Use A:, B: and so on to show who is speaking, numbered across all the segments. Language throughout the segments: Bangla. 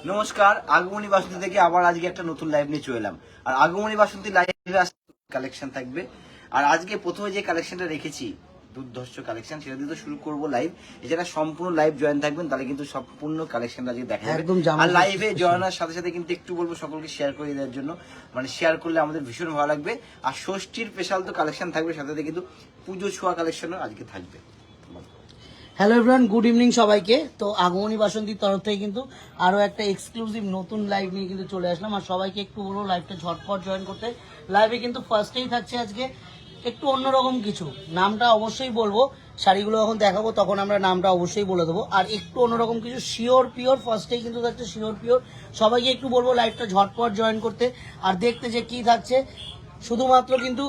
A: নমস্কার, আগমনী বাসন্তী থেকে আবার আজকে একটা নতুন লাইভ নিয়ে চলে এলাম। আর আগমনী বাসন্তী লাইভে কালেকশন থাকবে। আর আজকে প্রথমে যে কালেকশনটা রেখেছি দুর্ধর্ষ কালেকশন, সেটা দিয়ে তো শুরু করবো লাইভ। এছাড়া সম্পূর্ণ লাইভ জয়েন থাকবেন, তাহলে কিন্তু সম্পূর্ণ কালেকশনটা আজকে দেখা যাবে। আর লাইভে জয়েনার সাথে সাথে কিন্তু একটু বলবো সকলকে শেয়ার করে দেওয়ার জন্য, মানে শেয়ার করলে আমাদের ভীষণ ভালো লাগবে। আর ষষ্ঠীর স্পেশাল তো কালেকশন থাকবে, সাথে সাথে কিন্তু পুজো ছোঁয়া কালেকশনও আজকে থাকবে।
B: হ্যালো এভরিওয়ান, গুড ইভিনিং সবাইকে। তো আগমনী বাসন্তীর তরফ থেকে কিন্তু আরো একটা এক্সক্লুসিভ নতুন লাইভ নিয়ে কিন্তু চলে আসলাম। আর সবাইকে একটু বলবো লাইভটা ঝটপট জয়েন করতে। লাইভে কিন্তু ফার্স্টেই থাকছে আজকে একটু অন্যরকম কিছু, নামটা অবশ্যই বলবো, শাড়িগুলো যখন দেখাবো তখন আমরা নামটা অবশ্যই বলে দেবো। আর একটু অন্যরকম কিছু শিওর পিওর ফার্স্টেই কিন্তু থাকছে শিওর পিওর। সবাইকে একটু বলবো লাইভটা ঝটপট জয়েন করতে আর দেখতে যে কি থাকছে। শুধুমাত্র কিন্তু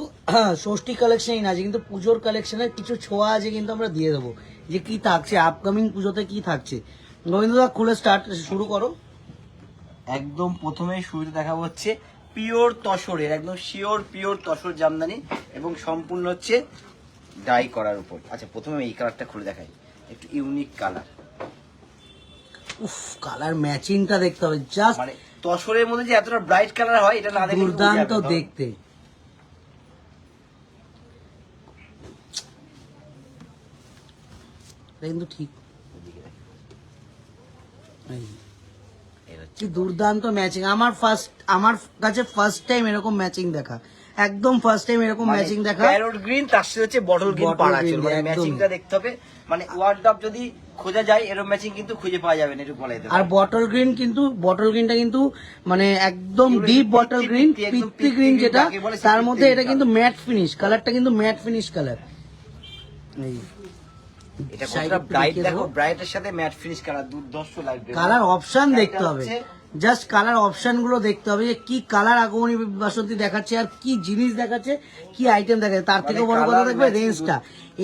B: ষষ্ঠী কালেকশনই না, আছে কিন্তু পুজোর কালেকশনের কিছু ছোঁয়া আছে কিন্তু আমরা দিয়ে দেবো, যে কি থাকছে আপকামিং পুজোতে কি থাকছে। গোবিন্দদা খুলে শুরু করো।
A: একদম প্রথমে শুরুতে দেখাবো হচ্ছে পিওর তসরের, একদম শিওর পিওর তসর জামদানি এবং সম্পূর্ণ হচ্ছে ডাই করার উপর। আচ্ছা, প্রথমে এই কালারটা খুলে দেখাই, একটু ইউনিক কালার।
B: উফ, কালার ম্যাচিংটা দেখতে হবে জাস্ট,
A: মানে তসরের মধ্যে যে এতটা ব্রাইট কালার হয় এটা না দেখলে
B: দুর্দান্ত দেখতে। কিন্তু ঠিক কি দুর্দান্ত ম্যাচিং। আমার কাছে ফার্স্ট টাইম এরকম ম্যাচিং দেখা, একদম ফার্স্ট টাইম এরকম ম্যাচিং দেখা।
A: প্যারট গ্রিন তার সাথে হচ্ছে বটল গ্রিন পাড়া ছিল, মানে ম্যাচিংটা দেখতে হবে। মানে ওয়ার্ডরোব যদি খোঁজা যায় এরকম ম্যাচিং কিন্তু খুঁজে পাওয়া যাবে না, একটু বলে দেব।
B: আর বটল গ্রিনটা কিন্তু মানে একদম ডিপ বটল গ্রিন, পিত্তি গ্রিন যেটা, তার মধ্যে এটা কিন্তু ম্যাট ফিনিশ, কালারটা কিন্তু ম্যাট ফিনিশ কালার। এই
A: এটা কতটা ব্রাইট দেখো, ব্রাইটের সাথে ম্যাট ফিনিশ কালার, দুর্ধর্ষ লাগবে।
B: কালার অপশন দেখতে হবে, জাস্ট কালার অপশন গুলো দেখতে হবে যে কি কালার আগমনী বাসন্তী দেখাচ্ছে আর কি জিনিস দেখাচ্ছে, কি আইটেম দেখাচ্ছে। তার থেকে বড় কথা দেখবে রেঞ্জটা।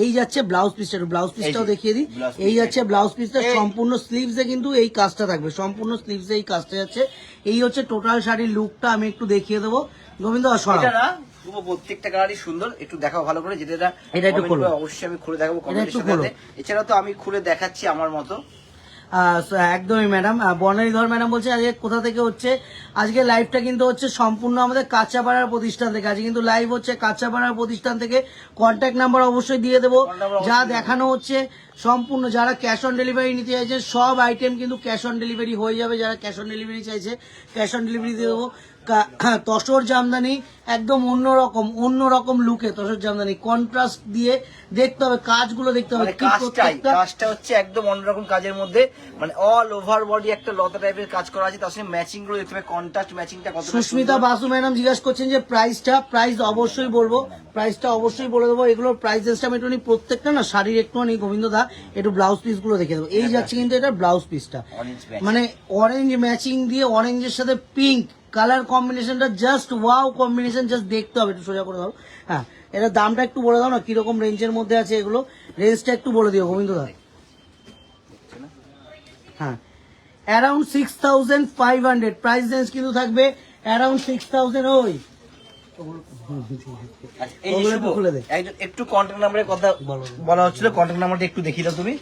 B: এই যাচ্ছে ব্লাউজ পিসটা, ব্লাউজ পিসটাও দেখিয়ে দিই। এই যাচ্ছে ব্লাউজ পিসটা, সম্পূর্ণ স্লিভসে কিন্তু এই কাজটা থাকবে, সম্পূর্ণ স্লিভসে এই কাজটা যাচ্ছে। এই হচ্ছে টোটাল শাড়ির লুকটা, আমি একটু দেখিয়ে দেবো। গোবিন্দ
A: প্রত্যেকটা কালারই সুন্দর, একটু দেখাও ভালো করে। যেটা
B: এটা একটু খুলে,
A: অবশ্যই আমি খুলে দেখাবো কমেন্টের সাথে। এছাড়াও তো আমি খুলে দেখাচ্ছি আমার মতো।
B: একদমই ম্যাডাম। বর্ণালীধর ম্যাডাম বলছে আজকে কোথা থেকে হচ্ছে, আজকে লাইভটা কিন্তু হচ্ছে সম্পূর্ণ আমাদের কাঁচাপাড়ার প্রতিষ্ঠান থেকে। আজকে কিন্তু লাইভ হচ্ছে কাঁচাপাড়ার প্রতিষ্ঠান থেকে। কন্ট্যাক্ট নাম্বার অবশ্যই দিয়ে দেবো। যা দেখানো হচ্ছে সম্পূর্ণ, যারা ক্যাশ অন ডেলিভারি নিতে চাইছে সব আইটেম কিন্তু ক্যাশ অন ডেলিভারি হয়ে যাবে। যারা ক্যাশ অন ডেলিভারি চাইছে ক্যাশ অন ডেলিভারি দিয়ে দেবো। তসর জামদানি একদম অন্যরকম লুকে তসর জামদানি, কন্ট্রাস্ট দিয়ে দেখতে হবে, কাজগুলো দেখতে হবে।
A: কাজটা হচ্ছে একদম অন্যরকম কাজের মধ্যে, মানে অল ওভার বডি একটা লতা টাইপের কাজ করা আছে। তার সঙ্গে ম্যাচিং গুলো দেখতে হবে, কন্ট্রাস্ট ম্যাচিংটা কত।
B: সুস্মিতা বাসু ম্যাডাম জিজ্ঞাসা করছেন যে প্রাইস অবশ্যই বলবো, প্রাইসটা অবশ্যই বলে দেবো। এগুলোর প্রাইসেসটা আমি একটু প্রত্যেকটা না শাড়ির একটুখানি গোবিন্দ দা একটু ব্লাউজ পিস গুলো দেখে দেবো। এই যাচ্ছে কিন্তু এটা ব্লাউজ পিসটা, মানে অরেঞ্জ ম্যাচিং দিয়ে অরেঞ্জের সাথে পিঙ্ক কালার কম্বিনেশনটা জাস্ট ওয়াও কম্বিনেশন, জাস্ট দেখতে হবে। একটু সোজা করে দাও। হ্যাঁ, এটা দামটা একটু বলে দাও না, কিরকম রেঞ্জের মধ্যে আছে এগুলো, রেঞ্জটা একটু বলে দিও গোবিন্দ দা। হ্যাঁ, অ্যারাউন্ড 6500 প্রাইস রেঞ্জ কিন্তু থাকবে, অ্যারাউন্ড 6000। ওই
A: একটু কন্ট্যাক্ট নাম্বারের কথা বলা হচ্ছিল, কন্ট্যাক্ট নাম্বারটা একটু দেখিয়ে দাও তুমি।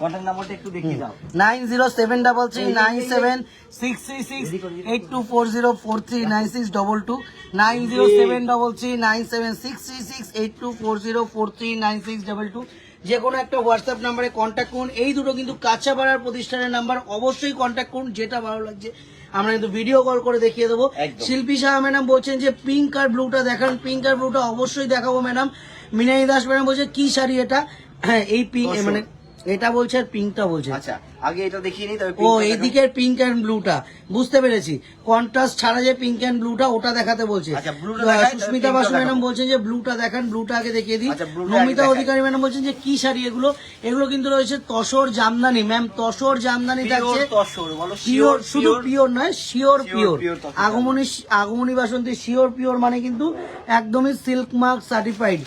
A: কন্ট্যাক্ট নাম্বারটা একটু দেখিয়ে দাও।
B: 9073339636824043 9622 9073339636824043 যে কোনো একটা হোয়াটসঅ্যাপ নাম্বারে কন্ট্যাক্ট করুন। এই দুটো কিন্তু কাঁচাপাড়ার প্রতিষ্ঠানের নাম্বার, অবশ্যই কন্ট্যাক্ট করুন। যেটা ভালো লাগছে আমরা কিন্তু ভিডিও কল করে দেখিয়ে দেবো। শিল্পী সাহা ম্যাডাম বলছেন যে পিঙ্ক আর ব্লুটা দেখান, পিঙ্ক আর ব্লুটা অবশ্যই দেখাবো ম্যাডাম। মিনাই দাস ম্যাডাম বলছে কি শাড়ি এটা, হ্যাঁ এই পিঙ্ক, মানে এটা বলছে আর পিঙ্কটা বলছে।
A: আচ্ছা, আগে এটা দেখিয়ে নিই, তবে
B: ও এইদিকের পিঙ্ক এন্ড ব্লুটা বুঝতে পেরেছি, কন্ট্রাস্ট ছাড়া যে পিঙ্ক এন্ড ব্লুটা ওটা দেখাতে বলছে। সুস্মিতা বাসু ম্যাডাম বলছেন যে ব্লুটা দেখান, ব্লুটা আগে দেখিয়ে দিই। নমিতা অধিকারী ম্যাডাম বলছেন যে কি শাড়ি এগুলো, এগুলো কিন্তু রয়েছে তসর জামদানি। ম্যাম তসর জামদানি থাকছে, পিওর, শুধু পিওর নয় শিওর পিওর। আগমনী বাসন্তী শিওর পিওর মানে কিন্তু একদমই সিল্ক মার্ক সার্টিফাইড,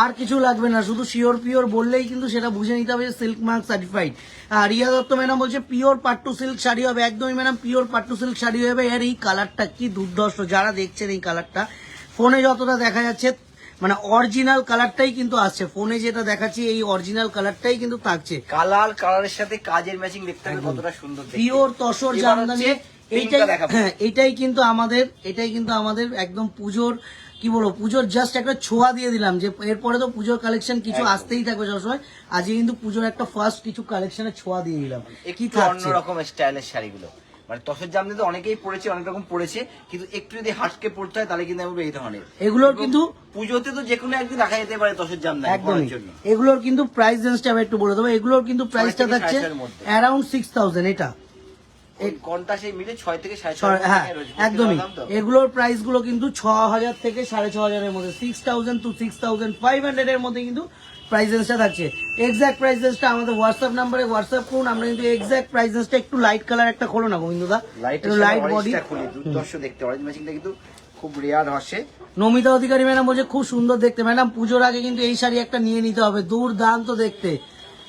B: আর কিছু লাগবে না, শুধু শিওর পিওর বললেই কিন্তু সেটা বুঝে নিতে হবে সিল্ক মার্ক সার্টিফাইড। আর রিয়া দত্ত ম্যাডাম বলছে পিওর পাট্টু সিল্ক শাড়ি হবে, একদমই madam pure pattu silk sari হবে। এর এই কালারটা কি দুর্ধর্ষ, যারা দেখছেন এই কালারটা ফোনে যতটা দেখা যাচ্ছে মানে অরিজিনাল কালারটাই কিন্তু আসছে, ফোনে যেটা দেখাচ্ছি এই অরিজিনাল কালারটাই কিন্তু থাকছে।
A: কালারের সাথে কাজের ম্যাচিং দেখতে হবে কতটা সুন্দর দেখতে।
B: পিওর তসর
A: এবার
B: জামদানি,
A: হচ্ছে
B: এইটাই
A: পিঙ্কটা দেখাবো।
B: হ্যাঁ এটাই কিন্তু আমাদের একদম পুজোর কি বলবো, পুজোর জাস্ট একটা ছোঁয়া দিয়ে দিলাম যে এরপরে তো পুজোর কালেকশন কিছু
A: একদম।
B: আসতেই থাকবে সবসময়, আজকে কিন্তু পুজোর একটা ফার্স্ট কিছু কালেকশনের ছোঁয়া দিয়ে দিলাম। কি
A: একটু
B: থাকছে
A: অন্যরকম স্টাইলের শাড়িগুলো, মানে তসর জামদানি তো অনেকেই পড়েছে, অনেক রকম পড়েছে, কিন্তু একটু যদি হাটকে পড়তে হয় তাহলে কিন্তু আমি বলবো এই ধরনের
B: এগুলোর কিন্তু
A: পুজোতে তো যে কোনো একদিন রাখা যেতে পারে তসর জামদানি
B: একদমই।
A: পরার জন্য।
B: এগুলোর কিন্তু প্রাইস রেঞ্জটা আমি একটু বলে দেবো, এগুলোর কিন্তু প্রাইসটা
A: থেকে
B: থাকছে
A: 6,500 মধ্যে।
B: অ্যারাউন্ড 6,000 এটা।
A: ওই কোনটা সেই মিলে 6 থেকে 6,500
B: হ্যাঁ একদমই, এগুলোর প্রাইস গুলো কিন্তু 6,000 থেকে 6,500 এর মধ্যে, 6,000 to 6,500 এর মধ্যে কিন্তু প্রাইস রেঞ্জটা থাকছে। এক্সাক্ট প্রাইস রেঞ্জটা আমাদের হোয়াটসঅ্যাপ নাম্বারে হোয়াটসঅ্যাপ করুন, আমরা কিন্তু এক্সাক্ট প্রাইস রেঞ্জটা একটু লাইট কালার একটা খোলো না গোবিন্দদা, একটু লাইট বডি
A: খুলে দুর্দর্শ দেখতে, অরেঞ্জ ম্যাচিংটা কিন্তু খুব রেয়ার আসে।
B: নমিতা অধিকারী ম্যাডাম বলছে খুব সুন্দর দেখতে। ম্যাডাম পুজোর আগে কিন্তু এই শাড়ি একটা নিয়ে নিতে হবে, দুর্দান্ত দেখতে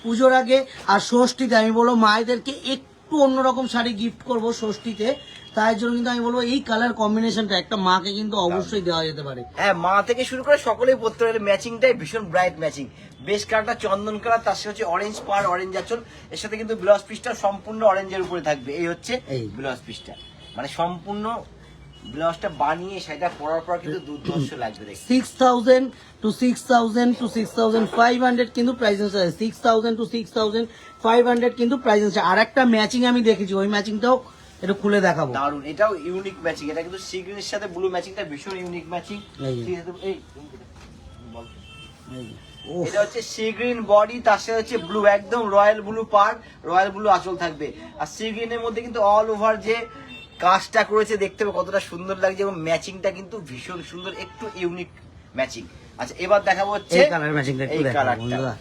B: পুজোর আগে। আর ষষ্ঠীতে আমি বলবো মায়েদেরকে একটু অন্যরকম শাড়ি গিফট করব ষষ্ঠীতে, তাই জন্য কিন্তু আমি বলবো এই কালার কম্বিনেশনটা একটা মাকে কিন্তু অবশ্যই দেওয়া যেতে পারে।
A: হ্যাঁ, মা থেকে শুরু করে সকলেই পড়তে পারে। ম্যাচিংটাই ভীষণ ব্রাইট ম্যাচিং, বেশ কালারটা চন্দন কালার, তার সাথে হচ্ছে অরেঞ্জ পার, অরেঞ্জ আঁচল, এর সাথে কিন্তু ব্লাউজ পিসটা সম্পূর্ণ অরেঞ্জের উপরে থাকবে। এই হচ্ছে ব্লাউজ পিসটা, মানে সম্পূর্ণ ব্লাউজটা বানিয়ে সেটা পরার পর কিন্তু দুর্ধর্ষ লাগবে দেখতে।
B: 6,000 to 6,000 to 6,500 কিন্তু প্রাইস আছে, 6,000 to 6,500 কিন্তু প্রাইস আছে। আর একটা ম্যাচিং আমি দেখেছি, ওই ম্যাচিংটাও একটু খুলে দেখাবো।
A: দারুন, এটাও ইউনিক ম্যাচিং, এটা কিন্তু সি গ্রিনের সাথে ব্লু ম্যাচিংটা ভীষণ ইউনিক ম্যাচিং। এটা হচ্ছে সি গ্রিন বডি, তার সাথে হচ্ছে ব্লু, একদম royal blue part, royal blue আঁচল থাকবে। আর সি গ্রিনের মধ্যে কিন্তু অল ওভার যে কাজটা করেছে দেখতে হবে কতটা সুন্দর লাগছে, এবং ম্যাচিংটা কিন্তু ভীষণ সুন্দর, একটু ইউনিক ম্যাচিং। আচ্ছা, এবার দেখাবো হচ্ছে
B: এই কালার ম্যাচিংটা একটু
A: এই
B: দেখাবো
A: কালারটা।
B: বন্ধুরা।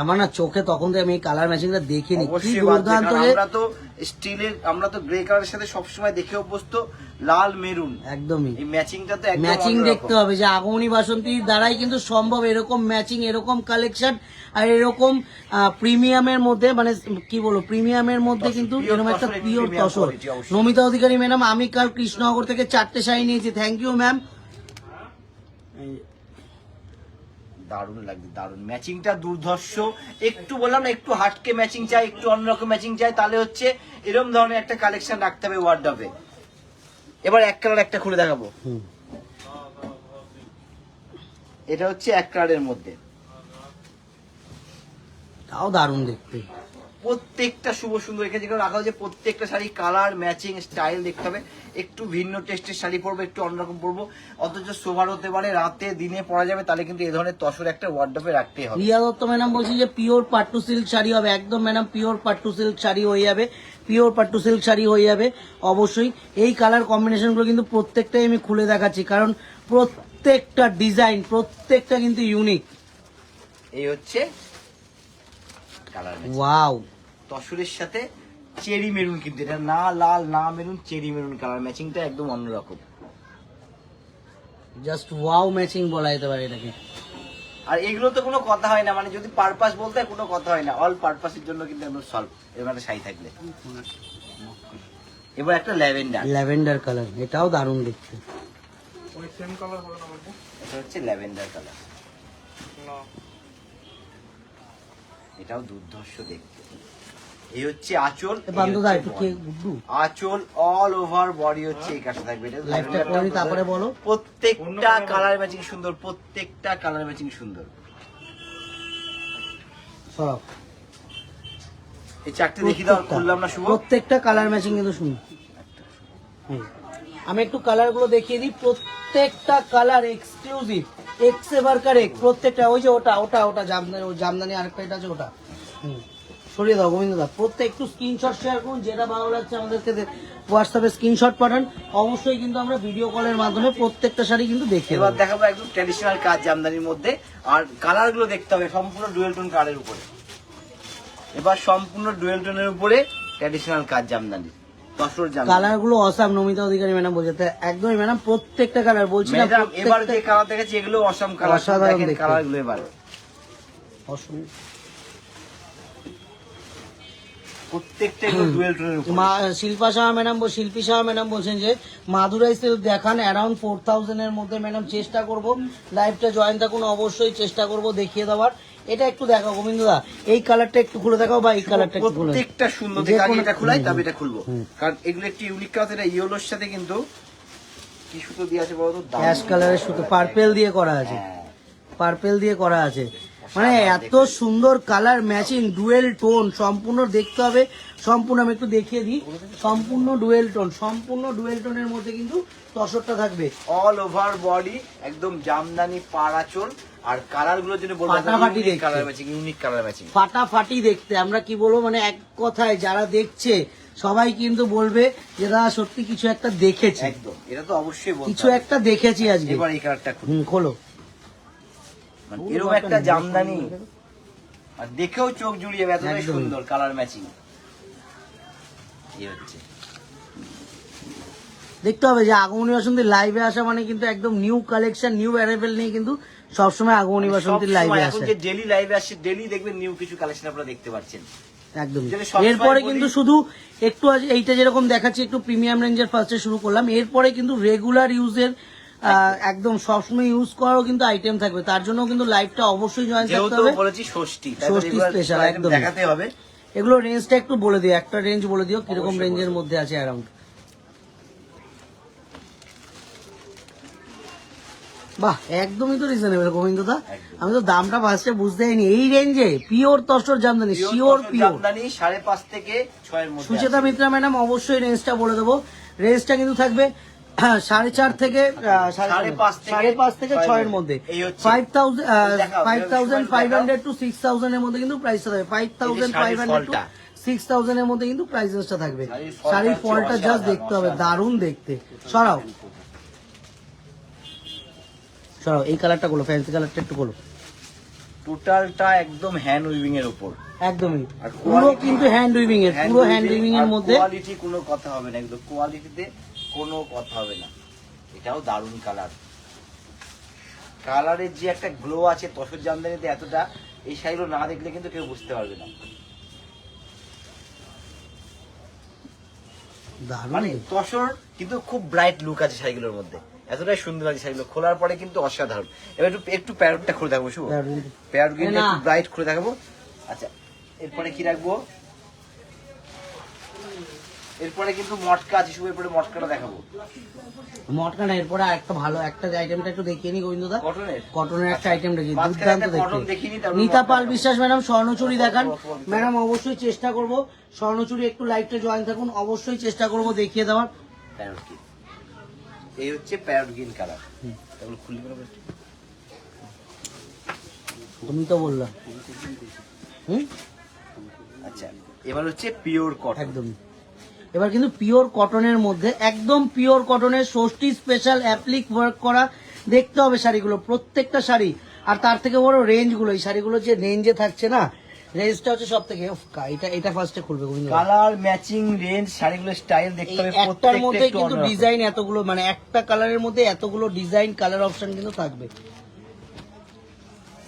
B: আমার না চোখে তখন থেকে আমি এই কালার ম্যাচিংটা দেখিনি, কি
A: অবশ্যই বাদ দিয়ে,
B: দুর্দান্ত
A: কারণ
B: যে।
A: আমরা তো স্টিলের, আমরা তো গ্রে কালারের সাথে সবসময় দেখে অভ্যস্ত, লাল মেরুন,
B: একদমই
A: এই ম্যাচিংটা তো একদম
B: ম্যাচিং
A: অন্যরকম।
B: দেখতে হবে, যে আগমনী বাসন্তীর দ্বারাই কিন্তু সম্ভব এরকম ম্যাচিং, এরকম কালেকশন, আর এরকম প্রিমিয়ামের মধ্যে, মানে কি বলবো প্রিমিয়ামের মধ্যে কিন্তু
A: Pure
B: এরকম একটা
A: তসরের
B: পিওর
A: premium
B: তসর।
A: quality অবশ্যই।
B: নমিতা অধিকারী ম্যাডাম, আমি কাল কৃষ্ণনগর থেকে 4টে শাড়ি নিয়েছি, থ্যাংক ইউ ম্যাম।
A: দারুণ লাগছে, দারুণ ম্যাচিংটা দুর্ধর্ষ। একটু বললাম না, একটু হাটকে ম্যাচিং চাই, একটু অন্যরকম ম্যাচিং চাই, তাহলে হচ্ছে এরকম ধরনের একটা কালেকশন রাখতে হবে ওয়ার্ডরোবে। এবার এক কালার একটা খুলে দেখাবো, এটা হচ্ছে এক কালারের মধ্যে,
B: তাও দারুণ দেখতে।
A: প্রত্যেকটা শুভ সুন্দর এখানে যেগুলো রাখা হচ্ছে, প্রত্যেকটা শাড়ি কালার ম্যাচিং স্টাইল দেখতে হবে। একটু ভিন্ন টেস্টের শাড়ি পরবো, একটু অন্যরকম পরবো, অথচ সোভার হতে পারে, রাতে দিনে পরা যাবে, তাহলে কিন্তু এই ধরনের তসর একটা ওয়ার্ডরোবে রাখতেই হবে।
B: রিয়া দত্ত ম্যাডাম বলছি যে পিওর পাট্টু সিল্ক শাড়ি হবে, একদম madam pure pattu silk sari হয়ে যাবে, পিওর পাট্টু সিল্ক শাড়ি হয়ে যাবে অবশ্যই। এই কালার কম্বিনেশনগুলো কিন্তু প্রত্যেকটাই আমি খুলে দেখাচ্ছি, কারণ প্রত্যেকটা ডিজাইন প্রত্যেকটা কিন্তু ইউনিক।
A: এই হচ্ছে কালার
B: ওয়াও,
A: তসরের সাথে চেরি মেরুন, কিন্তু এটা না লাল না মেরুন, চেরি মেরুন কালার ম্যাচিংটা একদম অন্যরকম।
B: জাস্ট ওয়াও ম্যাচিং বলা যেতে পারে এটাকে।
A: আর এগুলো তো কোনো কথা হয় না, মানে যদি পারপাস বলতে হয় কোনো কথা হয় না, অল পারপাসের জন্য কিন্তু একদম সলভ এবার একটা শাড়ি থাকলে। এবার একটা ল্যাভেন্ডার,
B: ল্যাভেন্ডার কালার, এটাও দারুণ দেখতে।
A: এটা হচ্ছে ল্যাভেন্ডার কালার, এটাও দুর্ধর্ষ দেখতে। এই হচ্ছে আঁচল, এই
B: বান্ধবদা
A: হচ্ছে
B: একটু
A: body।
B: কে গুড্ডু
A: আঁচল অল ওভার বডি হচ্ছে এই কাজটা থাকবে। এটা
B: লাইফটা করে তারপরে বলো।
A: প্রত্যেকটা কালার ম্যাচিং সুন্দর, প্রত্যেকটা কালার ম্যাচিং সুন্দর।
B: সব
A: এই চারটে দেখি দাও, খুললাম না শুভ।
B: প্রত্যেকটা কালার ম্যাচিং কিন্তু শুনুন, আমি একটু কালার গুলো দেখিয়ে দিই। প্রত্যেকটা colour exclusive, x ever correct প্রত্যেকটা। ওই যে ওটা ওটা ওটা জামদানি, ওই জামদানি আরেকটা এটা আছে ওটা, সরিয়ে দাও গোবিন্দদা। প্রত্যেক একটু স্ক্রিনশট শেয়ার করুন, যেটা ভালো লাগছে আমাদেরকে হোয়াটসঅ্যাপে স্ক্রিনশট পাঠান, অবশ্যই কিন্তু আমরা ভিডিও কলের মাধ্যমে প্রত্যেকটা শাড়ি কিন্তু দেখি।
A: এবার দেখাবো একদম ট্র্যাডিশনাল কাজ জামদানির মধ্যে, আর কালার গুলো দেখতে হবে সম্পূর্ণ ডুয়েল টোন কালারের উপরে। এবার সম্পূর্ণ ডুয়েল টোনের উপরে ট্র্যাডিশনাল কাজ জামদানি, তসর জামদানি।
B: কালার গুলো অসাম, নমিতা অধিকারী ম্যাডাম বলছে একদমই ম্যাডাম, প্রত্যেকটা কালার বলছি না।
A: ম্যাডাম এবার যে কালার দেখাচ্ছি এগুলো অসাম কালার,
B: অসাধারণ
A: দেখেন
B: দেখতে।
A: কালার গুলো এবার। প্রত্যেকটা ডুয়েল টোনের উপর।
B: শিল্পী শাহ ম্যাডাম বলছেন যে মাদুরাই সিল্ক দেখান অ্যারাউন্ড 4000 এর মধ্যে। ম্যাডাম চেষ্টা করব, লাইভটা জয়েন থাকুন, অবশ্যই চেষ্টা করব দেখিয়ে দেওয়ার। এটা একটু দেখাও গোবিন্দদা, এই কালারটা একটু খুলে দেখাও বা এই কালারটা একটু খুলে।
A: প্রত্যেকটা সুন্দর দেখে আগে এটা খোলাই, তবে এটা খুলবো, কারণ এগুলো একটু ইউনিক কালার। এটা ইয়েলোর সাথে কিন্তু কি সুতো দিয়ে আছে বলতো,
B: অ্যাশ কালারের সুতো পার্পেল দিয়ে করা আছে, পার্পেল দিয়ে করা আছে। মানে এত সুন্দর কালার ম্যাচিং, ডুয়েল টোন, সম্পূর্ণ দেখতে হবে। সম্পূর্ণ আমি একটু দেখিয়ে দিই, সম্পূর্ণ ডুয়েল টোন, সম্পূর্ণ ডুয়েল টোনের মধ্যে কিন্তু তসরটা থাকবে।
A: অল ওভার বডি একদম জামদানি পাড়াচল। আর কালার গুলোর জন্য বলবো
B: ফাটাফাটি দেখতে,
A: colour matching, unique colour matching,
B: ফাটাফাটি দেখতে। আমরা কি বলবো, মানে এক কথায় যারা দেখছে সবাই কিন্তু বলবে যে দাদা সত্যি কিছু একটা দেখেছি।
A: একদম, এটা তো অবশ্যই বলতে
B: কিছু
A: হবে।
B: একটা দেখেছি আজকে।
A: এবার এই কালারটা খুলুন।
B: খোলো।
A: মানে এরকম একটা জামদানি আর দেখেও চোখ জুড়িয়ে যাবে, এতটাই
B: একদমই।
A: সুন্দর কালার ম্যাচিং। এই হচ্ছে,
B: দেখতে হবে যে আগমনী বাসন্তী লাইভে আসা মানে কিন্তু একদম নিউ কালেকশন, নিউ অ্যারাইভেল নিয়ে কিন্তু সবসময় আগমনী বাসন্তীর লাইভে
A: সবসময়
B: আসে।
A: এখন যে ডেইলি লাইভে আসছে, ডেইলি দেখবেন নিউ কিছু কালেকশন আপনারা দেখতে পাচ্ছেন।
B: একদম।
A: যেটা সবসময়
B: এরপরে
A: বলি-
B: কিন্তু শুধু একটু এইটা যেরকম দেখাচ্ছি একটু প্রিমিয়াম রেঞ্জের ফার্স্টে শুরু করলাম, এরপরে কিন্তু রেগুলার ইউজের একদম সবসময় ইউজ করারও কিন্তু আইটেম থাকবে। তার জন্য কিন্তু লাইভটা অবশ্যই জয়েন থাকতে
A: যেহেতু
B: হবে।
A: বলেছি ষষ্ঠী, তাই
B: ষষ্ঠী
A: এবার
B: স্পেশাল
A: item
B: একদম
A: দেখাতে হবে।
B: এগুলো রেঞ্জটা একটু বলে দিও, একটা রেঞ্জ বলে দিও কিরকম
A: অবশ্যই
B: রেঞ্জের
A: বলবো।
B: মধ্যে আছে অ্যারাউন্ড। বাহ, একদমই তো রিজনেবল গোবিন্দদা।
A: একদম।
B: আমি তো দামটা ফার্স্টে বুঝতে পারিনি। এই রেঞ্জে pure tussar Jamdani, sure pure.
A: Jamdani 5.5 থেকে 6 এর মধ্যে
B: সুচেতা
A: আছে।
B: মিত্রা ম্যাডাম অবশ্যই রেঞ্জটা বলে দেবো। রেঞ্জটা কিন্তু থাকবে 4.5 থেকে 5.5 থেকে 6 এর মধ্যে।
A: এই হচ্ছে।
B: 5500 to 6000 এর মধ্যে কিন্তু প্রাইসটা থাকবে। 5500 to 6000 এর মধ্যে কিন্তু প্রাইসটা থাকবে। শাড়ির ফলটা জাস্ট দেখতে হবে, দারুণ দেখতে। সরাও সরাও, এই কালারটা গুলো, ফ্যান্সি কালারটা একটু বলো।
A: টোটালটা একদম হ্যান্ড উইভিং এর উপর,
B: একদমই
A: আর
B: পুরো
A: quality-
B: কিন্তু হ্যান্ড উইভিং এর, পুরো হ্যান্ড উইভিং এর মধ্যে।
A: কোয়ালিটি কোনো কথা হবে না, একদম কোয়ালিটিতে কোনো কথা হবে না। এটাও দারুণ কালার, কালারের যে একটা গ্লো আছে তসর জামদানিতে এতটা, এই শাড়িগুলো না দেখলে কিন্তু কেউ বুঝতে পারবে না।
B: দারুণ
A: মানে
B: দেখতে।
A: তসর কিন্তু খুব ব্রাইট লুক আছে শাড়িগুলোর মধ্যে, এতটাই সুন্দর আছে শাড়িগুলো। খোলার পরে কিন্তু অসাধারণ। এবার একটু প্যারটটা খুলে দেখাবো, শুভ প্যারট কিন্তু
B: না।
A: একটু ব্রাইট খুলে দেখাবো। আচ্ছা, এরপরে কি রাখবো? এরপরে কিন্তু মটকা আছে, শুভ এরপরে মটকাটা দেখাবো।
B: মটকানা এরপরে একটা ভালো একটা আইটেমটা একটু দেখিয়ে নি গোবিন্দদা।
A: কটনের
B: কটনের একটা আইটেম দেখি,
A: মাঝখানে
B: দুর্দান্ত
A: একটা কটন
B: দেখতে।
A: দেখিনি, তারপর
B: নিতা
A: মটকা
B: পাল
A: দেখাবো।
B: বিশ্বাস ম্যাডাম স্বর্ণচুরি দেখান। ম্যাডাম অবশ্যই চেষ্টা করব, স্বর্ণচুরি একটু লাইভটা জয়েন থাকুন, অবশ্যই চেষ্টা করব দেখিয়ে দেওয়ার।
A: প্যারট গ্রিন, এই হচ্ছে প্যারট গ্রিন কালার। এগুলো খুললি করে বলছি।
B: তুমি তো বললাম
A: আচ্ছা, এবার হচ্ছে পিওর কটন।
B: একদম। এবার কিন্তু পিওর কটনের মধ্যে, একদম পিওর কটনের ষষ্ঠী স্পেশাল অ্যাপ্লিক ওয়ার্ক করা দেখতে হবে শাড়িগুলো, প্রত্যেকটা শাড়ি। আর তার থেকে বড় রেঞ্জগুলো, এই শাড়িগুলো যে রেঞ্জে থাকছে না, রেঞ্জটা হচ্ছে সব থেকে। এটা ফার্স্টে খুলবে গোবিন্দ।
A: কালার ম্যাচিং রেঞ্জ, শাড়িগুলো স্টাইল দেখতে হবে,
B: একটার
A: প্রত্যেকটা
B: মধ্যে
A: একটু
B: কিন্তু
A: অন্যরকম।
B: ডিজাইন এতগুলো, মানে একটা কালারের মধ্যে এতগুলো ডিজাইন কালার অপশন কিন্তু থাকবে।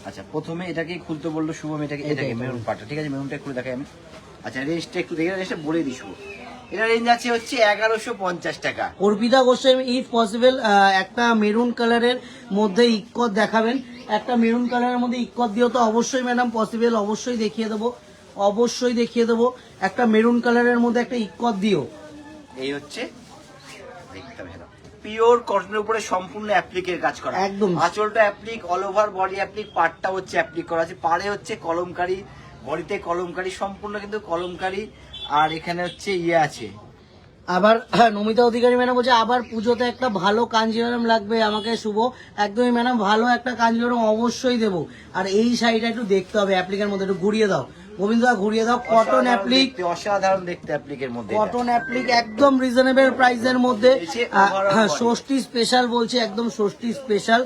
A: আচ্ছা, প্রথমে এটাকে খুলতে বললো শুভম, এটাকে মেরুন পাটা, ঠিক আছে, মেরুনটা খুলে দেখাই আমি। আচ্ছা, রেঞ্জটা একটু দেখে, রেঞ্জটা বলে দিই শুভ। এটা রেঞ্জ আছে হচ্ছে 1150 টাকা।
B: অর্পিতা গোস্বামী ইফ পসিবল একটা মেরুন কালারের মধ্যে ইক্কত দেখাবেন, একটা মেরুন কালারের মধ্যে ইক্কত দিও তো অবশ্যই ম্যাডাম পসিবল, অবশ্যই দেখিয়ে দেবো, অবশ্যই দেখিয়ে দেবো। একটা মেরুন কালারের মধ্যে একটা ইক্কত দিও।
A: এই হচ্ছে পিওর কটনের উপরে সম্পূর্ণ অ্যাপ্লিকের কাজ করা,
B: একদম।
A: আঁচলটা applique, all over body applique, পাটটা হচ্ছে অ্যাপ্লিক করা আছে, পাড়ে হচ্ছে কলমকারি, বডিতে কলমকারি, সম্পূর্ণ কিন্তু কলমকারি। আর এখানে হচ্ছে ইয়ে আছে।
B: আবার নমিতা অধিকারী ম্যাডাম বলছে আবার পুজোতে একটা ভালো কাঞ্জিভারাম লাগবে আমাকে শুভ। একদমই ম্যাডাম, ভালো একটা কাঞ্জিভারাম অবশ্যই দেবো। আর এই শাড়িটা একটু দেখতে হবে, অ্যাপ্লিকের মধ্যে একটু ঘুরিয়ে দাও গোবিন্দদা, ঘুরিয়ে দাও। কটন অ্যাপ্লিক,
A: অসাধারণ দেখতে অ্যাপ্লিকের মধ্যে,
B: কটন অ্যাপ্লিক একদম রিজনেবল প্রাইসের মধ্যে।
A: এই overall body।
B: ষষ্ঠী স্পেশাল বলছে, একদম ষষ্ঠী স্পেশাল।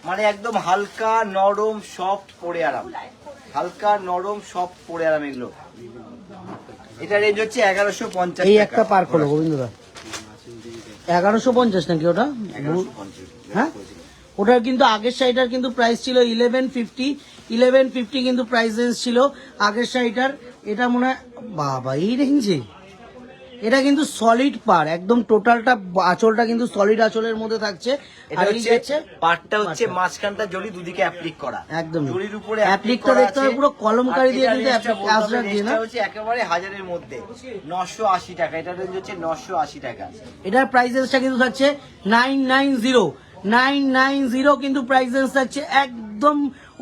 A: মানে একদম হালকা নরম সফট পরে আরাম, হালকা নরম সফট পরে আরাম এগুলো। এটা রেঞ্জ হচ্ছে 1150
B: এই
A: টাকা।
B: একটা পার করো গোবিন্দদা, 1150 নাকি ওটা?
A: 1150
B: হ্যাঁ, ওটার কিন্তু আগের শাড়িটার কিন্তু প্রাইস ছিল 1150 কিন্তু প্রাইস রেঞ্জ ছিল আগের শাড়িটার এটা মনে হয় বাবা এই রেঞ্জে, এটা কিন্তু সলিড পার, একদম টোটালটা আঁচলটা কিন্তু সলিড আঁচলের মধ্যে থাকছে।
A: এটা
B: আর এই
A: হচ্ছে
B: যাচ্ছে
A: পাটটা হচ্ছে মাঝখানটা জড়ি, দুদিকে অ্যাপ্লিক করা,
B: একদম
A: জড়ির উপরে
B: অ্যাপ্লিকটা দেখতে হবে পুরো কলমকারি দিয়ে কিন্তু অ্যাপ্লিক দিয়ে না,
A: হচ্ছে একেবারে হাজারের মধ্যে 980 টাকা। এটা রেঞ্জ হচ্ছে 980 টাকা।
B: এটার প্রাইসেসটা কিন্তু থাকছে 990 কিন্তু প্রাইসেস থাকছে একদম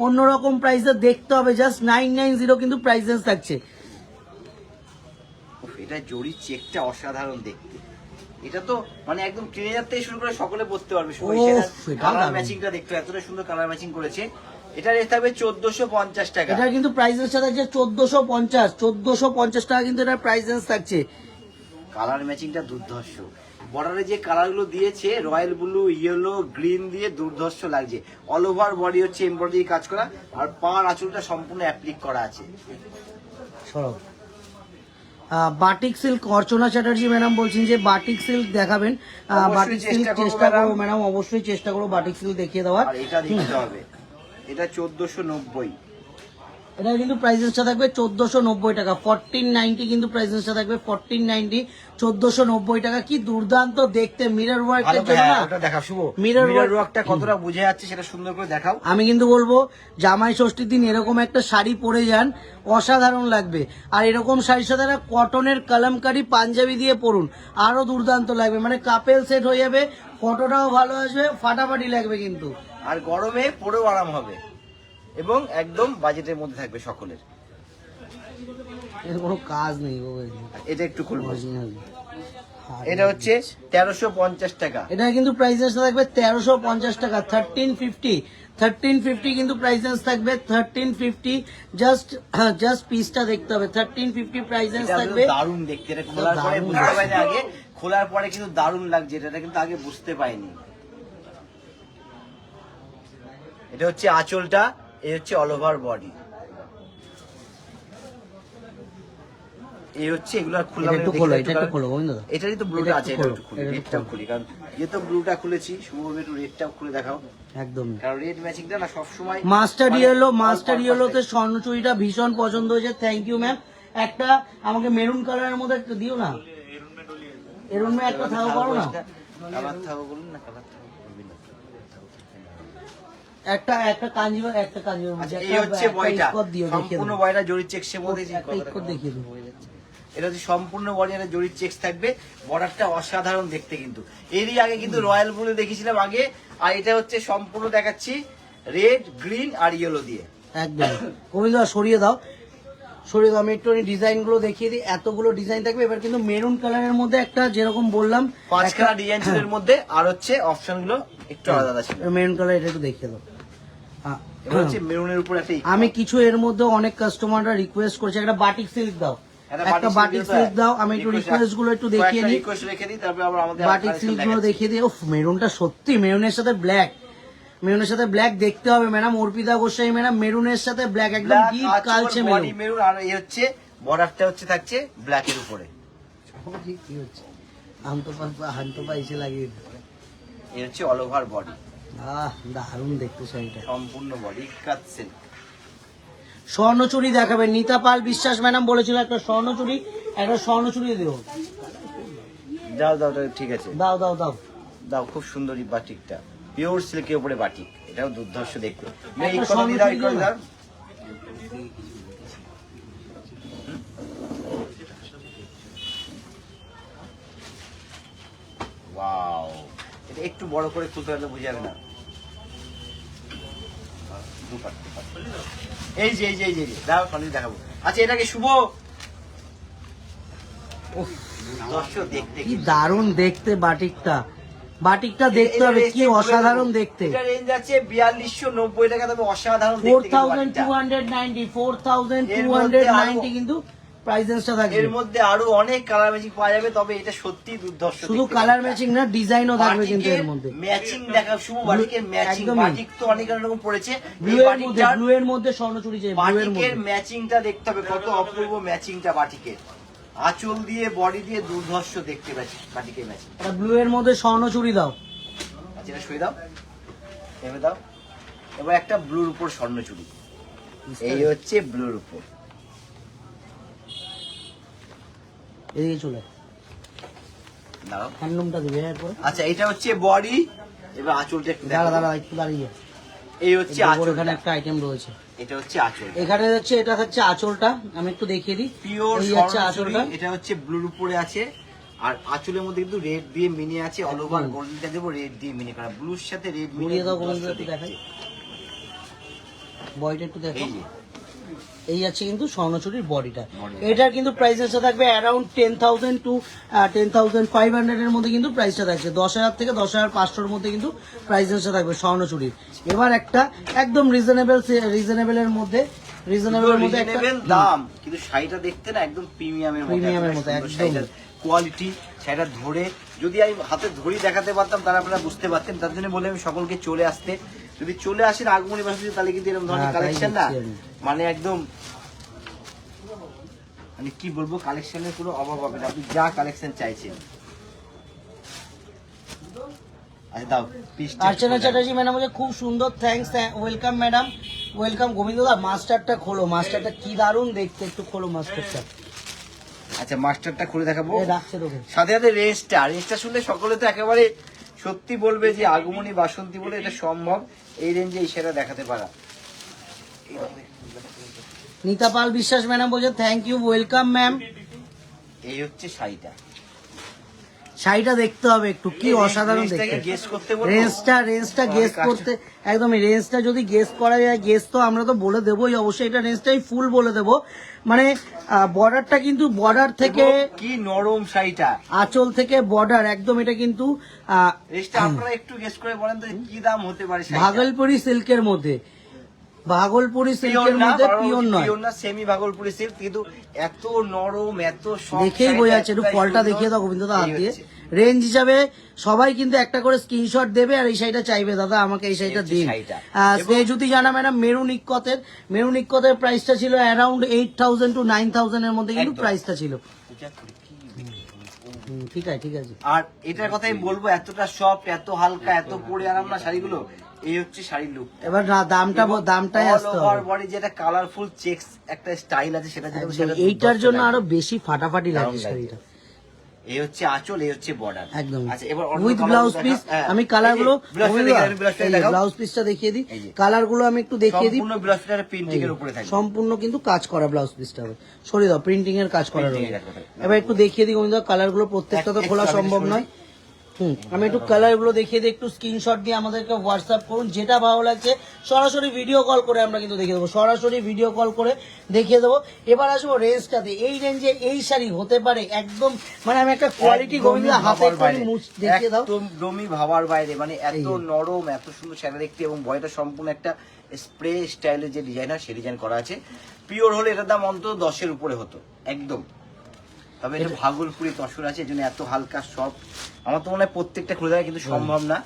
B: অন্যরকম প্রাইসে, দেখতে হবে জাস্ট 990 কিন্তু প্রাইসেস থাকছে।
A: এটা জড়ির চেকটা অসাধারণ দেখতে, এটা তো মানে একদম ট্রেনার থেকে শুরু করে সকলে পড়তে পারবে। কালার ম্যাচিংটা দেখতে এতটা সুন্দর কালার ম্যাচিং করেছে। এটা রেট থাকবে 1450 টাকা।
B: এটা কিন্তু প্রাইসেসটা থাকছে 1450 টাকা কিন্তু এটার প্রাইসেস থাকছে।
A: কালার ম্যাচিংটা দুর্ধর্ষ, বর্ডারে যে কালার গুলো দিয়েছে রয়্যাল ব্লু, ইয়েলো, গ্রিন দিয়ে দুর্ধর্ষ লাগছে। অল ওভার বডি হচ্ছে এমব্রয়ডারি কাজ করা, আর পার আঁচলটা সম্পূর্ণ অ্যাপ্লিক করা আছে।
B: বাটিক সিল্ক, অর্চনা চ্যাটার্জি ম্যাডাম বলছেন যে বাটিক সিল্ক দেখাবেন। বাটিক সিল্ক চেষ্টা করবো ম্যাডাম, অবশ্যই চেষ্টা করবো বাটিক সিল্ক দেখিয়ে দেওয়ার।
A: আর এটা দেখতে হবে, এটা 1490।
B: এটা কিন্তু প্রাইসেসটা থাকবে 1490 টাকা, 1490 কিন্তু প্রাইসেসটা থাকবে 1490, 1490 টাকা। কি দুর্দান্ত দেখতে, মিরর ওয়ার্কের জন্য না,
A: ওটা দেখাও শুভ,
B: মিরর
A: ওয়ার্কটা কতটা বুঝে যাচ্ছে সেটা সুন্দর করে দেখাও।
B: আমি কিন্তু বলবো জামাই ষষ্ঠীর দিন এরকম একটা শাড়ি পরে যান, অসাধারণ লাগবে। আর এরকম শাড়ির সাথে একটা কটনের কলমকারি পাঞ্জাবি দিয়ে পরুন, আরো দুর্দান্ত লাগবে, মানে কাপেল সেট হয়ে যাবে, ফটোটাও ভালো আসবে, ফাটাফাটি লাগবে কিন্তু।
A: আর গরমে পরেও আরাম হবে এবং একদম বাজেটের মধ্যে থাকবে সকলের।
B: এর কোনো কাজ নেই।
A: এটা একটু খুলবো, এটা হচ্ছে 1350 টাকা।
B: এটা কিন্তু প্রাইসেস থাকবে 1350 টাকা, 1350 কিন্তু প্রাইসেস থাকবে 1350। জাস্ট পিসটা দেখতে হবে, 1350 প্রাইসেস থাকবে।
A: দারুণ দেখতে, এটা খোলার পরে বুঝতে পারিনি আগে, খোলার পরে কিন্তু দারুণ লাগছে, এটা কিন্তু আগে বুঝতে পাইনি। এটা হচ্ছে আঁচলটা, এই হচ্ছে অল ওভার বডি, এই হচ্ছে এগুলো খোলা। এটারই তো ব্লুটা আছে, এটা একটু খুলি, রেডটাও খুলি, কারণ যেহেতু ব্লুটা খুলেছি শুভভাবে একটু রেডটাও খুলে দেখাও।
B: একদম,
A: কারণ রেড ম্যাচিংটা না সবসময়।
B: মাস্টার ইয়েলোতে স্বর্ণচুরিটা ভীষণ পছন্দ হয়েছে, থ্যাংক ইউ ম্যাম। একটা আমাকে মেরুন কালারের মধ্যে একটা দিও না, এরুন মে একটা থাকো করো না,
A: কালার থাকো বলুন না, কালার থাকো
B: একটা কাঞ্জিভার, একটা কাঞ্জিভার।
A: আচ্ছা, এই হচ্ছে বয়টা, সম্পূর্ণ বয়টা জরি চেকসের মধ্যে
B: দেখিয়ে দেবো।
A: এটা হচ্ছে সম্পূর্ণ বডি, এটা জরির চেকস থাকবে, বর্ডারটা অসাধারণ দেখতে কিন্তু। এরই আগে কিন্তু রয়্যাল ব্লু দেখিয়েছিলাম আগে, আর এটা হচ্ছে সম্পূর্ণ দেখাচ্ছি রেড, গ্রিন আর ইয়েলো দিয়ে।
B: একদম কবিতা সরিয়ে দাও, আমি একটু ডিজাইন গুলো দেখিয়ে দিই। এতগুলো ডিজাইন থাকবে, এবার কিন্তু মেরুন কালারের মধ্যে একটা, যেরকম বললাম
A: 5 কালার ডিজাইন ছিল এর মধ্যে, আর হচ্ছে অপশন গুলো একটু আলাদা ছিল।
B: মেরুন কালার এটা একটু দেখিয়ে দাও।
A: মেরুনের উপর একটা
B: আমি কিছু এর মধ্যে অনেক কাস্টমাররা রিকোয়েস্ট করেছে একটা বাটিক সিল্ক দাও, একটা বাটিক সিল্ক দাও। আমি একটু রিকোয়েস্ট গুলো একটু দেখিয়ে নিই, বাটিক সিল্ক গুলো দেখিয়ে দিই। ওফ, মেরুনটা সত্যি, মেরুনের সাথে ব্ল্যাক দেখতে হবে ম্যাডাম। অর্পিতা গোস্বামী ম্যাডাম, মেরুনের সাথে ব্ল্যাক একদম ডিপ কালচে
A: মেরুন, আর এই হচ্ছে বর্ডারটা হচ্ছে থাকছে ব্ল্যাক এর উপরে।
B: কি হচ্ছে হান্ত পাইছে লাগিয়ে,
A: এই হচ্ছে অল ওভার বডি।
B: দারুণ দেখতে শাড়িটা,
A: সম্পূর্ণ বডি কাজ সেল।
B: স্বর্ণচুরি দেখাবেন, নিতা পাল বিশ্বাস ম্যাডাম বলেছিল একটা স্বর্ণচুরি দিও।
A: দাও ঠিক আছে,
B: দাও।
A: খুব সুন্দর এই বাটিকটা, পিওর সিল্কের উপরে বাটিক, এটাও দুর্ধর্ষ দেখতে। ওয়াও, এটা একটু বড় করে খুলতে পারলে বোঝা যাবে না। এই যে দাও, সনি দেখাবো। আচ্ছা, এটাকে শুভ, দেখতে
B: কি দারুণ দেখতে বাটিকটা দেখতে হবে, কি অসাধারণ দেখতে।
A: এটা রেঞ্জ আছে 4290 টাকা, তবে অসাধারণ দেখতে।
B: 4290 কিন্তু প্রাইসেসটা থাকবে।
A: এর মধ্যে আরো অনেক কালার ম্যাচিং পাওয়া যাবে, তবে এটা সত্যি দুর্ধর্ষ।
B: শুধু কালার ম্যাচিং না, ডিজাইনও থাকবে কিন্তু এর মধ্যে।
A: ম্যাচিং দেখা শুভ, বাটিকের ম্যাচিং, বাটিক তো অনেক রকম পড়েছে,
B: ব্লু এর মধ্যে স্বর্ণচুরি চাই,
A: বাটিকের ম্যাচিংটা দেখতে হবে, কত অপূর্ব ম্যাচিংটা বাটিকের, আঁচল দিয়ে বডি দিয়ে দুর্ধর্ষ দেখতে পাচ্ছি বাটিকের ম্যাচিং।
B: ব্লু এর মধ্যে স্বর্ণচুরি দাও।
A: আচ্ছা, এটা শুয়ে দাও, এভাবে দাও। এবার একটা ব্লুর উপর স্বর্ণচুরি, এই হচ্ছে ব্লুর উপর,
B: এদিকে চলে
A: দাঁড়াও।
B: হ্যান্ডলুমটা দিবে এরপরে।
A: আচ্ছা এটা হচ্ছে বডি, এবার আঁচলটা একটু
B: দাঁড়া
A: দেখো।
B: দাঁড়া একটু দাঁড়িয়ে।
A: এই হচ্ছে আঁচল,
B: এখানে একটা আইটেম রয়েছে,
A: এটা হচ্ছে আঁচল,
B: এখানে হচ্ছে এটা হচ্ছে আঁচলটা, আমি একটু দেখিয়ে দিই।
A: পিওর
B: এই হচ্ছে
A: স্বর্ণচুরি।
B: আঁচলটা,
A: এটা হচ্ছে ব্লুর উপরে আছে, আর আঁচলের মধ্যে কিন্তু রেড দিয়ে মিনে আছে, অল ওভার গোল্ডেনটা দেবো রেড দিয়ে মিনে করা, ব্লুর সাথে রেড মিনে।
B: ঘুরিয়ে দাও গোবিন্দ, একটু দেখাই বডিটা একটু দেখো।
A: এই যে
B: এই আছে কিন্তু স্বর্ণচুরির বডিটা।
A: Body টা।
B: এটার কিন্তু প্রাইস এসে থাকবে অ্যারাউন্ড 10,000 টু 10,500 এর মধ্যে কিন্তু প্রাইসটা থাকছে। 10,000 থেকে 10,500 এর মধ্যে কিন্তু প্রাইস এসে থাকবে স্বর্ণচুরির। এবার একটা একদম রিজনেবলের মধ্যে একটা
A: রিজনেবল দাম, কিন্তু শাড়িটা দেখতে না একদম প্রিমিয়ামের মতো,
B: একদম।
A: শাড়িটার কোয়ালিটি, শাড়িটা ধরে যদি আমি হাতে ধরি দেখাতে পারতাম তাহলে আপনারা বুঝতে পারতেন। তার জন্য বলে আমি সকলকে চলে আসতে, যদি চলে আসেন আগমনী বাসন্তী তাহলে কিন্তু এরকম ধরনের
B: হ্যাঁ, তাই
A: কালেকশন না
B: দেখছি আমি।
A: মানে একদম মানে কি বলবো, কালেকশনের কোনো অভাব হবে না, আপনি যা কালেকশন চাইছেন। আচ্ছা দাও পিসটা।
B: অর্চনা চ্যাটার্জি ম্যাডাম বলে খুব সুন্দর, থ্যাঙ্কস, ওয়েলকাম ম্যাডাম, ওয়েলকাম। গোবিন্দদা মাস্টারটা খোলো, মাস্টারটা কি দারুণ দেখতে, একটু খোলো মাস্টারটা।
A: আচ্ছা মাস্টারটা খুলে দেখাবো,
B: রাখছে তোকে।
A: সাথে সাথে রেঞ্জটা শুনলে সকলে তো একেবারে সত্যি বলবে যে আগমনী বাসন্তী বলে এটা সম্ভব এই রেঞ্জে এই সেটা দেখাতে পারা।
B: নিতা পাল বিশ্বাস ম্যাডাম বলছে থ্যাংক ইউ, ওয়েলকাম ম্যাম।
A: এই হচ্ছে শাড়িটা,
B: শাড়িটা দেখতে হবে একটু, কি অসাধারণ দেখতে।
A: গেস করতে বলবো,
B: রেঞ্জটা গেস করতে একদমই, রেঞ্জটা যদি গেস করা যায়, গেস তো আমরা তো বলে দেবোই অবশ্যই, এটা রেঞ্জটাই ফুল বলে দেবো। মানে বর্ডারটা কিন্তু বর্ডার থেকে
A: কি নরম শাড়িটা,
B: আঁচল থেকে বর্ডার একদম, এটা কিন্তু
A: রেঞ্জটা আপনারা একটু গেস করে বলেন তো কি দাম হতে পারে শাড়িটা?
B: ভাগলপুরি সিল্কের মধ্যে, ভাগলপুরি সিল্কের মধ্যে, পিওর নয়,
A: পিওর না, সেমি ভাগলপুরি সিল্ক, কিন্তু এত নরম এত soft
B: দেখেই
A: শাড়িটা,
B: বোঝা যাচ্ছে। একটু
A: এতটাই
B: ফলটা
A: সুন্দর।
B: দেখিয়ে দাও গোবিন্দদা হাত
A: এই
B: দিয়ে।
A: হচ্ছে।
B: রেঞ্জ হিসাবে সবাই কিন্তু একটা করে স্ক্রিনশট দেবে, আর এই শাড়িটা চাইবে দাদা আমাকে এই শাড়িটা
A: এই হচ্ছে
B: দিন।
A: শাড়িটা।
B: স্নেহজ্যোতি জানা ম্যাডাম, মেরুন ইক্কতের প্রাইসটা ছিল অ্যারাউন্ড 8,000 টু 9,000 এর মধ্যে কিন্তু
A: একদম।
B: প্রাইসটা ছিল। ঠিক আছে ঠিক আছে।
A: আর এটার কথাই বলবো, এতটা সফট, এত হালকা, এত পরে আরাম না শাড়িগুলো। এই হচ্ছে শাড়ির লুক।
B: এবার না দামটাই আসতে হবে।
A: বডি যেটা কালারফুল চেকস একটা স্টাইল আছে সেটা যেটা
B: একদম,
A: সেটা
B: এইটার জন্য
A: দুর্দান্ত
B: আরো বেশি ফাটাফাটি লাগে
A: দারুণ
B: শাড়িটা।
A: এই হচ্ছে আঁচল, এই হচ্ছে বর্ডার।
B: একদম
A: আচ্ছা এবার
B: উইথ ব্লাউজ পিস। আমি কালার গুলো ব্লাউজ পিসটা দেখিয়ে দিই,
A: এই যে।
B: কালার গুলো আমি একটু দেখিয়ে দিই।
A: সম্পূর্ণ ব্লাউজ পিসটা প্রিন্টিং এর উপরে থাকবে।
B: সম্পূর্ণ কিন্তু কাজ করা ব্লাউজ পিসটা হবে, সরিয়ে দাও, প্রিন্টিং এর কাজ করা
A: Printing এর
B: রয়েছে।
A: কাজ করা।
B: এবার একটু দেখিয়ে দিই গোবিন্দ, কালার গুলো প্রত্যেকটা তো খোলা সম্ভব নয়। আমি একটু কালার গুলো দেখিয়ে দিই, একটু স্ক্রিনশট দিয়ে আমাদেরকে হোয়াটসঅ্যাপ করুন, যেটা ভালো লাগছে সরাসরি ভিডিও কল করে আমরা কিন্তু দেখিয়ে দেবো, সরাসরি ভিডিও কল করে দেখিয়ে দেবো। এবার আসবো রেঞ্জটাতে, এই রেঞ্জে এই শাড়ি হতে পারে একদম, মানে আমি একটা কোয়ালিটি গোবিন্দ হাতে করে দেখিয়ে দাও,
A: একদম ডমি ভাবার বাইরে, মানে এত
B: এই যে।
A: নরম, এত সুন্দর শাড়ি দেখতে, এবং বয়টা সম্পূর্ণ একটা স্প্রে স্টাইলের যে ডিজাইন হয় সেই ডিজাইন করা আছে। পিওর হলে এটার দাম অন্তত 10-এর উপরে হতো একদম। তবে এটা ভাগলপুরি তসর আছে, এজন্য এত হালকা সফট। আমার তো মনে হয় প্রত্যেকটা খুলে দেওয়া কিন্তু সম্ভব না।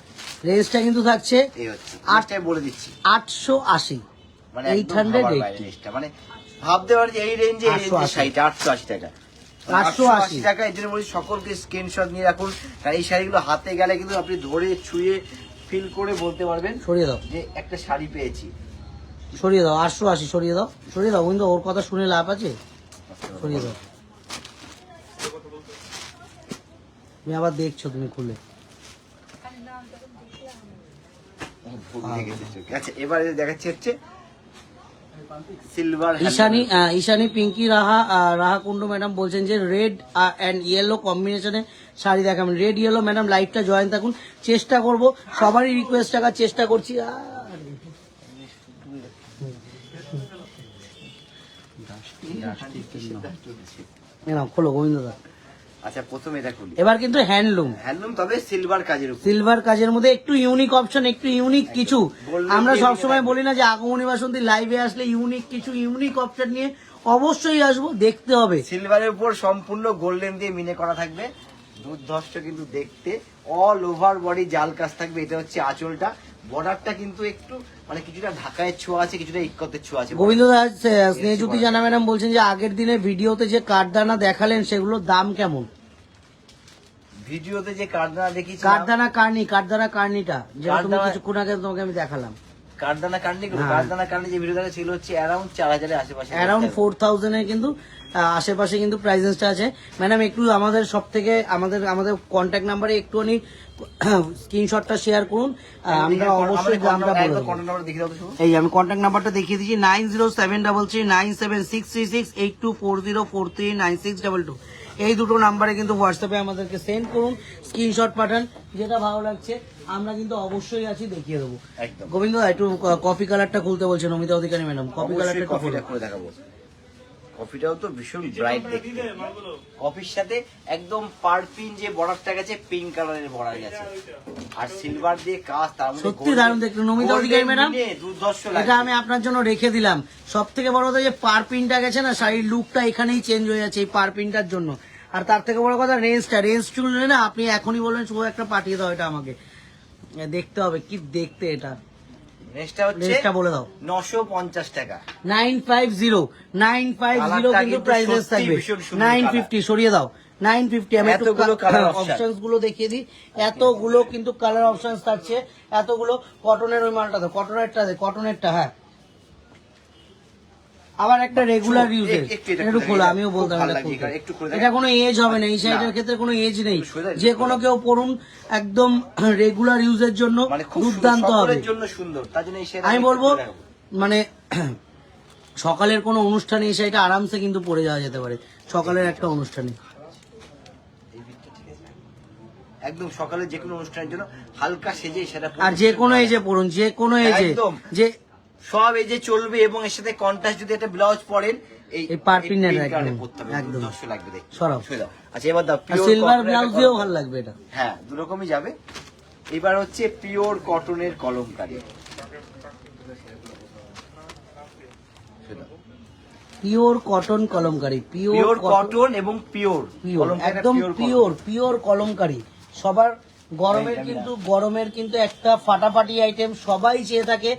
B: রেঞ্জটা কিন্তু থাকছে
A: এই হচ্ছে আটটাই বলে দিচ্ছি,
B: 880,
A: মানে একদম ভাবার বাইরে রেঞ্জটা, মানে ভাবতে পারি যে এই রেঞ্জে এই রেঞ্জে
B: 880
A: শাড়িটা 880 টাকা।
B: 880
A: টাকা, এর জন্য বলি সকলকে স্ক্রিনশট নিয়ে রাখুন, কারণ এই শাড়িগুলো হাতে গেলে কিন্তু আপনি ধরে ছুঁয়ে ফিল করে বলতে পারবেন
B: সরিয়ে দাও,
A: যে একটা শাড়ি পেয়েছি।
B: সরিয়ে দাও, 880 সরিয়ে দাও, সরিয়ে দাও কিন্তু ওর কথা শুনে লাভ আছে, সরিয়ে দাও। তুমি আবার দেখছো, তুমি খুলে
A: আচ্ছা এবারে দেখাচ্ছি হচ্ছে সিলভার
B: ঈশানী পিঙ্কি রাহা কুন্ডু ম্যাডাম বলছেন যে রেড অ্যান্ড ইয়েলো কম্বিনেশনে শাড়ি দেখাবেন। রেড ইয়েলো ম্যাডাম লাইভটা জয়েন থাকুন, চেষ্টা করব সবারই রিকোয়েস্ট টাকা চেষ্টা করছি। খোলো গোবিন্দদা।
A: আচ্ছা প্রথমে এটা খুলি,
B: এবার কিন্তু হ্যান্ডলুম,
A: তবে সিলভার কাজের উপর,
B: সিলভার কাজের মধ্যে একটু ইউনিক অপশন, একটু ইউনিক কিছু।
A: বললে
B: আমরা
A: দিয়ে
B: সবসময়
A: দিতে
B: বলি না যে আগমনী বাসন্তী লাইভে আসলে ইউনিক কিছু, ইউনিক অপশন নিয়ে অবশ্যই আসবো, দেখতে হবে।
A: সিলভারের উপর সম্পূর্ণ গোল্ডেন দিয়ে মিনে করা থাকবে, দুর্ধর্ষ কিন্তু দেখতে, অল ওভার বডি জাল কাজ থাকবে। এটা হচ্ছে আঁচলটা, বর্ডারটা কিন্তু একটু মানে কিছুটা ঢাকায় ছোঁয়া আছে, কিছুটা ইক্কতের ছোঁয়া আছে।
B: গোবিন্দ দাস স্নেহজ্যোতি জানা ম্যাডাম বলছেন যে আগের দিনে ভিডিওতে যে কাঠদানা দেখালেন সেগুলোর দাম কেমন?
A: ভিডিওতে যে কাঠদানা দেখিয়েছি,
B: কাঠদানা কার্নিটা যেটা তুমি কিছুক্ষণ আগে তোমাকে আমি দেখালাম,
A: কারদানা কান্ডি গুলো,
B: হ্যাঁ।
A: কারদানা কান্ডি যে ভিডিও দেখা ছিল হচ্ছে অ্যারাউন্ড 4000 এর আশেপাশে,
B: অ্যারাউন্ড 4000 এর কিন্তু আশেপাশে কিন্তু প্রাইসেসটা আছে। ম্যাডাম একটু আমাদের সব থেকে আমাদের কন্ট্যাক্ট নাম্বারে একটুখানি স্ক্রিনশটটা শেয়ার করুন, আমরা অবশ্যই দামটা বলে দেবো।
A: কন্টাক্ট নাম্বার দেখিয়ে দাও তো শুধু।
B: এই আমি কন্ট্যাক্ট নাম্বারটা দেখিয়ে দিচ্ছি 90733976368240439622, এই দুটো নাম্বারে কিন্তু হোয়াটসঅ্যাপে আমাদেরকে সেন্ড করুন, স্ক্রিনশট পাঠান, যেটা ভালো লাগছে আমরা কিন্তু অবশ্যই আছি, দেখিয়ে দেবো।
A: একদম
B: গোবিন্দ একটু কফি কালারটা খুলতে বলছেন অমিতা অধিকারী ম্যাডাম, কফি কালারটা একটু
A: কফিটা
B: খুলুন।
A: করে দেখাবো। কফিটাও তো ভীষণ ব্রাইট দেখতে, কফির সাথে একদম পার্পিন যে বর্ডারটা গেছে পিঙ্ক কালারের বর্ডার গেছে, আর সিলভার দিয়ে কাজ, তার মধ্যে
B: সত্যি দারুণ দেখতে নমিতা অধিকারী ম্যাডাম,
A: দুর্ধর্ষ
B: এটা
A: লাগে।
B: আমি আপনার জন্য রেখে দিলাম। সব থেকে বড় কথা যে পারপিনটা গেছে না, শাড়ির লুকটা এখানেই চেঞ্জ হয়ে যাচ্ছে এই পারপিনটার জন্য। আর তার থেকে বড় কথা রেঞ্জ চুনলে না আপনি এখনই বলবেন শুধু একটা পাঠিয়ে দাও, এটা আমাকে দেখতে হবে কি দেখতে। এটা
A: নেক্সটটা হচ্ছে
B: রেঞ্জটা বলে দাও।
A: 950 টাকা।
B: 950 কিন্তু প্রাইসেস থাকবে। 950 সরিয়ে দাও, 950। আমি একটু
A: এতগুলো colour option।
B: অপশনস গুলো দেখিয়ে দিই, এতগুলো কিন্তু কালার অপশনস থাকছে, এতগুলো। কটনের ওই মালটা দাও, কটনেরটা হ্যাঁ। আবার একটা রেগুলার ইউজের, একটু খোলা, আমিও বলতাম এটা কোনো এজ হবে না, এই শাড়িটার ক্ষেত্রে কোনো এজ নেই, যে কোনো কেউ পরুন, একদম রেগুলার ইউজের জন্য
A: মানে খুব
B: দুর্দান্ত হবে।
A: সকলের জন্য সুন্দর, তার জন্য এই শাড়িটা
B: আমি বলবো
A: একটু দেখাবো।
B: মানে সকালের কোনো অনুষ্ঠানে এই শাড়িটা আরামসে কিন্তু পরে যাওয়া যেতে পারে, সকালের একটা অনুষ্ঠানে।
A: একদম সকালে যে কোনো অনুষ্ঠানের জন্য হালকা সেজে সেটা
B: আর যে কোনো এজে পরুন, যে কোনো এজে,
A: একদম।
B: যে
A: সব এজে চলবে, এবং এর সাথে কন্ট্রাস্ট যদি একটা ব্লাউজ পরেন
B: এই পার্পিন
A: pink
B: একদম,
A: colour পরতে হবে,
B: একদম।
A: দুর্ধর্ষ লাগবে দেখতে।
B: সরাও।
A: শুয়ে দাও। আচ্ছা এবার দাও
B: আর
A: pure
B: সিলভার
A: cotton এর
B: ব্লাউজ
A: একটা
B: দিয়েও
A: কলম।
B: ভালো লাগবে এটা।
A: হ্যাঁ দুরকমই যাবে। এবার হচ্ছে পিওর কটনের Kalamkari,
B: pure cotton Kalamkari,
A: pure cotton এবং পিওর
B: একদম পিওর কলমকারী। সবার গরমের কিন্তু একটা ফাটাফাটি আইটেম সবাই চেয়ে থাকে,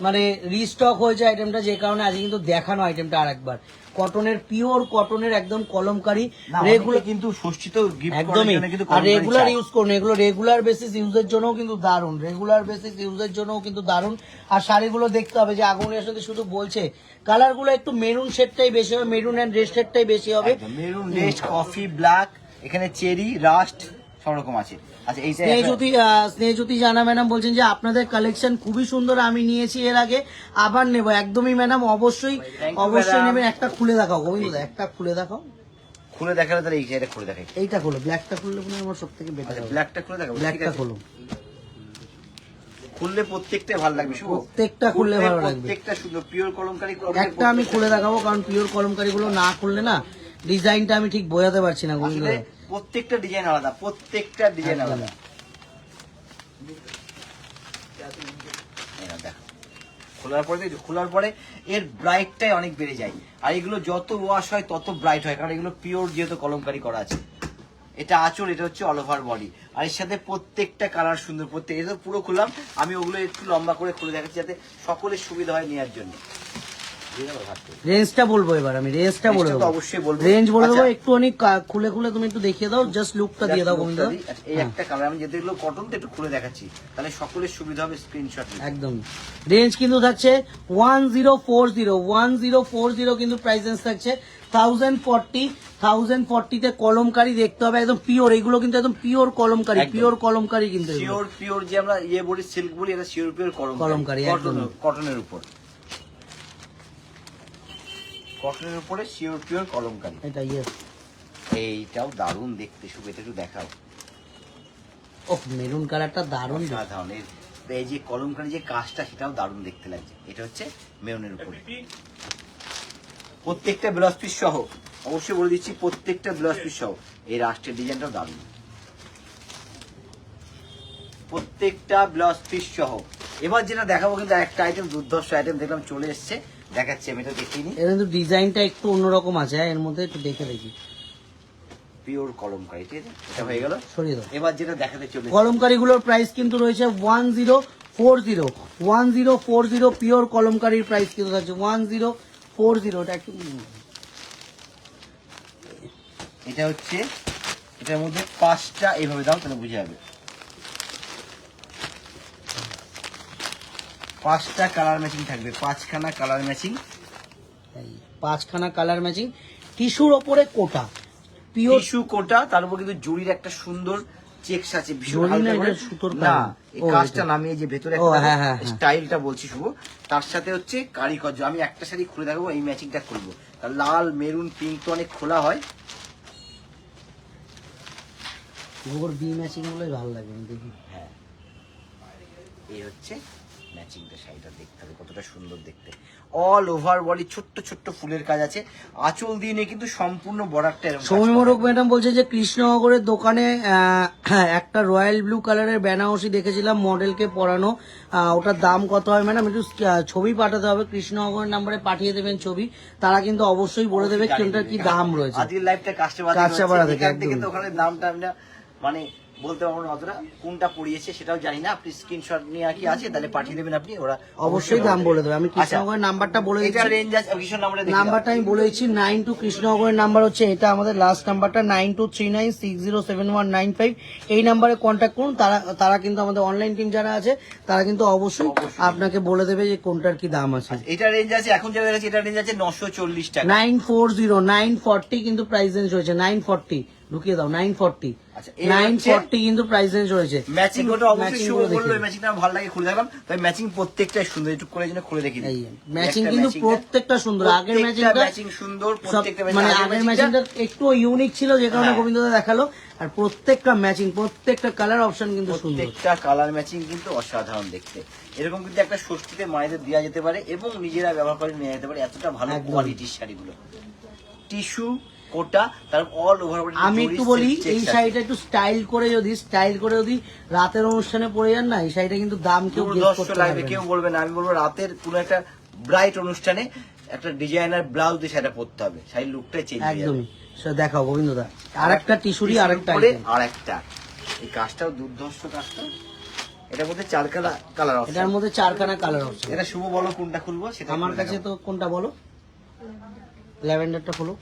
B: মানে রিস্টক হয়েছে আইটেমটা, যে কারণে আজ কিন্তু দেখানো আইটেমটা আরেকবার। পিওর কটনের একদম কলমকারী, রেগুলার
A: কিন্তু ষষ্ঠী তো গিফট
B: একদমই। আর রেগুলার ইউজ করুন, এগুলো রেগুলার বেসিস ইউজের জন্যও কিন্তু দারুণ, আর শাড়িগুলো দেখতে হবে যে আগুনের সাথে শুধু বলছে কালারগুলো একটু মেরুন শেডটাই বেশি হবে, মেরুন এন্ড রেড শেডটাই বেশি হবে।
A: মেরুন, রেড, কফি, ব্ল্যাক, এখানে চেরি, রাস্ট সব রকম আছে। আচ্ছা এইটা
B: স্নেহজ্যোতি জানা ম্যাডাম বলছেন যে আপনাদের কালেকশন খুবই সুন্দর, আমি নিয়েছি এর আগে, আবার নেব। একদমই ম্যাডাম, অবশ্যই নেবেন। একটা খুলে দেখাও গোবিন্দ, একটা খুলে দেখাও।
A: খুলে দেখালে তাহলে এই শাড়িটা খুলে দেখাই।
B: এইটা খোলো, ব্ল্যাকটা খুললে মনে হয় আমার সব থেকে বেটার।
A: ব্ল্যাকটা খুলে দেখাবো।
B: ব্ল্যাকটা খোলো,
A: খুললে প্রত্যেকটা ভালো লাগবে,
B: প্রত্যেকটা খুললে ভালো লাগবে,
A: প্রত্যেকটা সুন্দর পিওর কলমকারী।
B: একটা আমি খুলে দেখাবো, কারণ পিওর কলমকারী গুলো না খুললে না ডিজাইনটা আমি ঠিক বোঝাতে পারছি না গোবিন্দ।
A: প্রত্যেকটা ডিজাইন আলাদা, প্রত্যেকটা ডিজাইন আলাদা। খোলার পরে এর ব্রাইটটাই অনেক বেড়ে যায়, আর এগুলো যত ওয়াশ হয় তত ব্রাইট হয়, কারণ এগুলো পিওর যেহেতু কলমকারী করা আছে। এটা আঁচল, এটা হচ্ছে অল ওভার বডি, আর এর সাথে প্রত্যেকটা কালার সুন্দর। এটা পুরো খুললাম, আমি ওগুলো একটু লম্বা করে খুলে দেখাচ্ছি যাতে সকলের সুবিধা হয় নেওয়ার জন্য।
B: রেঞ্জটা বলবো এবার, আমি রেঞ্জটা বলে দেবো,
A: অবশ্যই বলবো।
B: রেঞ্জ বলে দেবো, একটু অনেক খুলে তুমি একটু দেখিয়ে দাও, জাস্ট লুকটা দিয়ে দাও গোবিন্দ।
A: এই একটা কালার আমি যেতে এগুলো কটন, তো একটু খুলে দেখাচ্ছি তাহলে সকলের সুবিধা হবে স্ক্রিনশট।
B: একদম রেঞ্জ কিন্তু থাকছে 1040 কিন্তু প্রাইস রেঞ্জ থাকছে 1040 তে কলমকারী দেখতে হবে, একদম পিওর। এগুলো কিন্তু একদম পিওর কলমকারী কিন্তু
A: পিওর যে আমরা বলি সিল্ক বলি, এটা পিওর
B: কলমকারী
A: কটনের উপর, কটনের উপরে পিওর কলমকারী।
B: এটা ইয়েস,
A: এইটাও দারুণ দেখতে, শুভ এটা একটু দেখাও।
B: ওহ মেরুন কালারটা দারুণ,
A: সাধারণ এই যে কলমকারী যে কাজটা সেটাও দারুণ দেখতে লাগছে। এটা হচ্ছে মেরুনের উপরে, প্রত্যেকটা ব্লাউজ পিস সহ, অবশ্যই বলে দিচ্ছি প্রত্যেকটা ব্লাউজ পিস সহ। এই রাষ্ট্রের ডিজাইনটাও দারুণ, প্রত্যেকটা ব্লাউজ পিস সহ। এবার যেটা দেখাবো কিন্তু একটা আইটেম, দুর্ধর্ষ আইটেম দেখলাম চলে এসছে, দেখাচ্ছি আমি এটা দেখিনি।
B: এর কিন্তু ডিজাইনটা একটু অন্যরকম আছে, এর মধ্যে একটু দেখে দেখি।
A: পিওর কলমকারী, ঠিক আছে, এটা হয়ে গেল।
B: সরিয়ে দাও।
A: এবার যেটা দেখাতে চলে
B: কলমকারী গুলোর প্রাইস কিন্তু রয়েছে 1040 পিওর কলমকারীর প্রাইস কিন্তু থাকছে 1040। এটা একটু
A: এটা হচ্ছে, এটার মধ্যে 5টা এইভাবে দাও তাহলে বুঝে যাবে। 5টা কালার ম্যাচিং থাকবে, 5খানা কালার ম্যাচিং,
B: এই 5খানা কালার ম্যাচিং, টিস্যুর ওপরে কোটা, পিওর
A: টিস্যু কোটা, তার উপর কিন্তু জরির একটা সুন্দর চেকস আছে, ভীষণ
B: জরি না,
A: হালকা
B: এটা
A: করে।
B: সুতোর
A: না,
B: কাজ।
A: এই
B: ও,
A: কাজটা
B: এটা।
A: নামিয়ে যে ভেতরে
B: ও, হ্যাঁ, হ্যাঁ, হ্যাঁ।
A: স্টাইলটা বলছি শুভ, তার সাথে হচ্ছে কারিগর। আমি একটা শাড়ি খুলে দেখাবো, এই ম্যাচিংটা করবো। লাল মেরুন পিঙ্ক তো অনেক খোলা হয়,
B: ওর বি ম্যাচিং গুলোই ভালো লাগে আমি দেখি।
A: হ্যাঁ এই হচ্ছে ম্যাচিংটা, শাড়িটা দেখতে হবে কতটা সুন্দর দেখতে। অল ওভার বডি ছোট্ট ছোট্ট ফুলের কাজ আছে, আঁচল দিয়ে নিয়ে কিন্তু সম্পূর্ণ বর্ডারটা এরকম কাজ
B: সৌমি
A: করা
B: মোড়ক
A: আছে।
B: ম্যাডাম বলছে যে কৃষ্ণনগরের দোকানে একটা রয়্যাল ব্লু কালারের বেনারসি দেখেছিলাম মডেলকে পরানো, ওটার দাম কত হয় ম্যাডাম? একটু ছবি পাঠাতে হবে, কৃষ্ণনগরের নাম্বারে পাঠিয়ে দেবেন ছবি, তারা কিন্তু অবশ্যই বলে দেবে কোনটার কি দাম রয়েছে।
A: আজকের লাইভটা
B: কাস্টমার থেকে
A: এখান থেকে
B: একদম।
A: তো ওখানে দামটা আমরা মানে বলতে পারবো না অতটা, কোনটা পড়িয়েছে সেটাও জানি না। আপনি স্ক্রিনশট নিয়ে কি আছে তাহলে পাঠিয়ে দেবেন, আপনি ওরা
B: অবশ্যই দাম বলে দেবে। আমি
A: আচ্ছা,
B: কৃষ্ণনগরের নাম্বারটা বলে
A: এটা
B: দিচ্ছি,
A: রেঞ্জ আছে, কৃষ্ণ নাম্বারে
B: নাম্বারটা আমি বলে দিচ্ছি 92 কৃষ্ণনগরের নাম্বার হচ্ছে এটা, আমাদের লাস্ট নাম্বারটা 9239607195। এই নাম্বারে কন্ট্যাক্ট করুন, তারা কিন্তু আমাদের অনলাইন টিম যারা আছে তারা কিন্তু অবশ্যই আপনাকে বলে দেবে যে কোনটার কি দাম আছে।
A: এটা রেঞ্জ আছে এখন যেটা আছে, এটা রেঞ্জ আছে 940 টাকা।
B: 940 940 কিন্তু প্রাইস রেঞ্জ রয়েছে, 940 ঢুকিয়ে দাও 940।
A: আচ্ছা,
B: 940 কিন্তু প্রাইস রেঞ্জ রয়েছে।
A: ম্যাচিং ওটা অবশ্যই
B: Matching
A: শুভ
B: গুলো
A: বললো,
B: দেখি।
A: ম্যাচিংটা ভালো লাগে খুলে দেখলাম, তবে ম্যাচিং প্রত্যেকটাই সুন্দর, একটু করে জন্য খুলে দেখি।
B: এই ম্যাচিং কিন্তু প্রত্যেকটা সুন্দর, আগের ম্যাচিংটা
A: ম্যাচিং সুন্দর,
B: সব
A: প্রত্যেকটা
B: মানে আগের ম্যাচিংটা একটু ইউনিক ছিল যে কারণে
A: হ্যাঁ।
B: গোবিন্দদা দেখালো, আর প্রত্যেকটা ম্যাচিং প্রত্যেকটা কালার অপশন কিন্তু সুন্দর।
A: প্রত্যেকটা কালার ম্যাচিং কিন্তু অসাধারণ দেখতে। এরকম কিন্তু একটা ষষ্ঠীতে মায়েদের দেওয়া যেতে পারে এবং নিজেরা ব্যবহার করে নিয়ে যেতে পারে, এতটা ভালো
B: একদম।
A: কোয়ালিটির শাড়িগুলো। টিস্যু কোটা, তার অল ওভার।
B: আমি একটু বলি, এই শাড়িটা একটু স্টাইল করে যদি রাতের অনুষ্ঠানে পরে যান না, এই শাড়িটা কিন্তু দাম কেউ গেস করতে পারবে
A: লাগবে,
B: না।
A: কেউ বলবে না। আমি বলবো রাতের কোনো একটা ব্রাইট অনুষ্ঠানে একটা ডিজাইনার ব্লাউজ দিয়ে শাড়িটা পরতে হবে, শাড়ির লুকটাই চেঞ্জ হয়ে যাবে।
B: একদমই। দেখাও গোবিন্দদা, আরেকটা টিস্যুরি, আরেকটা
A: আরেকটা এই কাজটাও দুর্ধর্ষ কাজটা। এটার মধ্যে 4 কালার আছে,
B: এটার মধ্যে 4খানা কালার অপশন।
A: এটা শুভ বলো কোনটা খুলবো সেটা।
B: আমার কাছে তো কোনটা বলো, ল্যাভেন্ডারটা খোলো।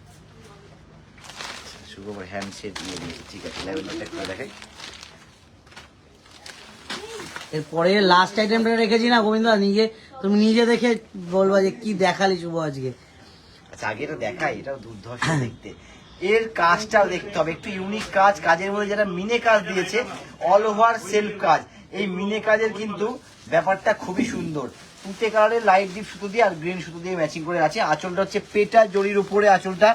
A: শুভ হ্যান্ডশেক নিয়ে নিয়েছি, ঠিক আছে ল্যাভেন্ডারটা খুলে দেখাই।
B: এরপরে লাস্ট আইটেমটা রেখেছি না গোবিন্দা, তুমি নিজে দেখে বলবা যে কি দেখালি শুভ আজকে।
A: আচ্ছা আগে এটা দেখাই, এটাও দুর্ধর্ষ দেখতে। এর কাজটাও দেখতে হবে, একটু ইউনিক কাজ, কাজের মধ্যে যারা মিনে কাজ দিয়েছে, অল ওভার সেলফ কাজ। এই মিনে কাজের কিন্তু ব্যাপারটা খুবই সুন্দর, তুতে কালারের লাইট ডিপ সুতো দিয়ে আর গ্রিন সুতো দিয়ে ম্যাচিং করে আছে। আঁচলটা হচ্ছে পেটা জরির উপরে, আঁচলটা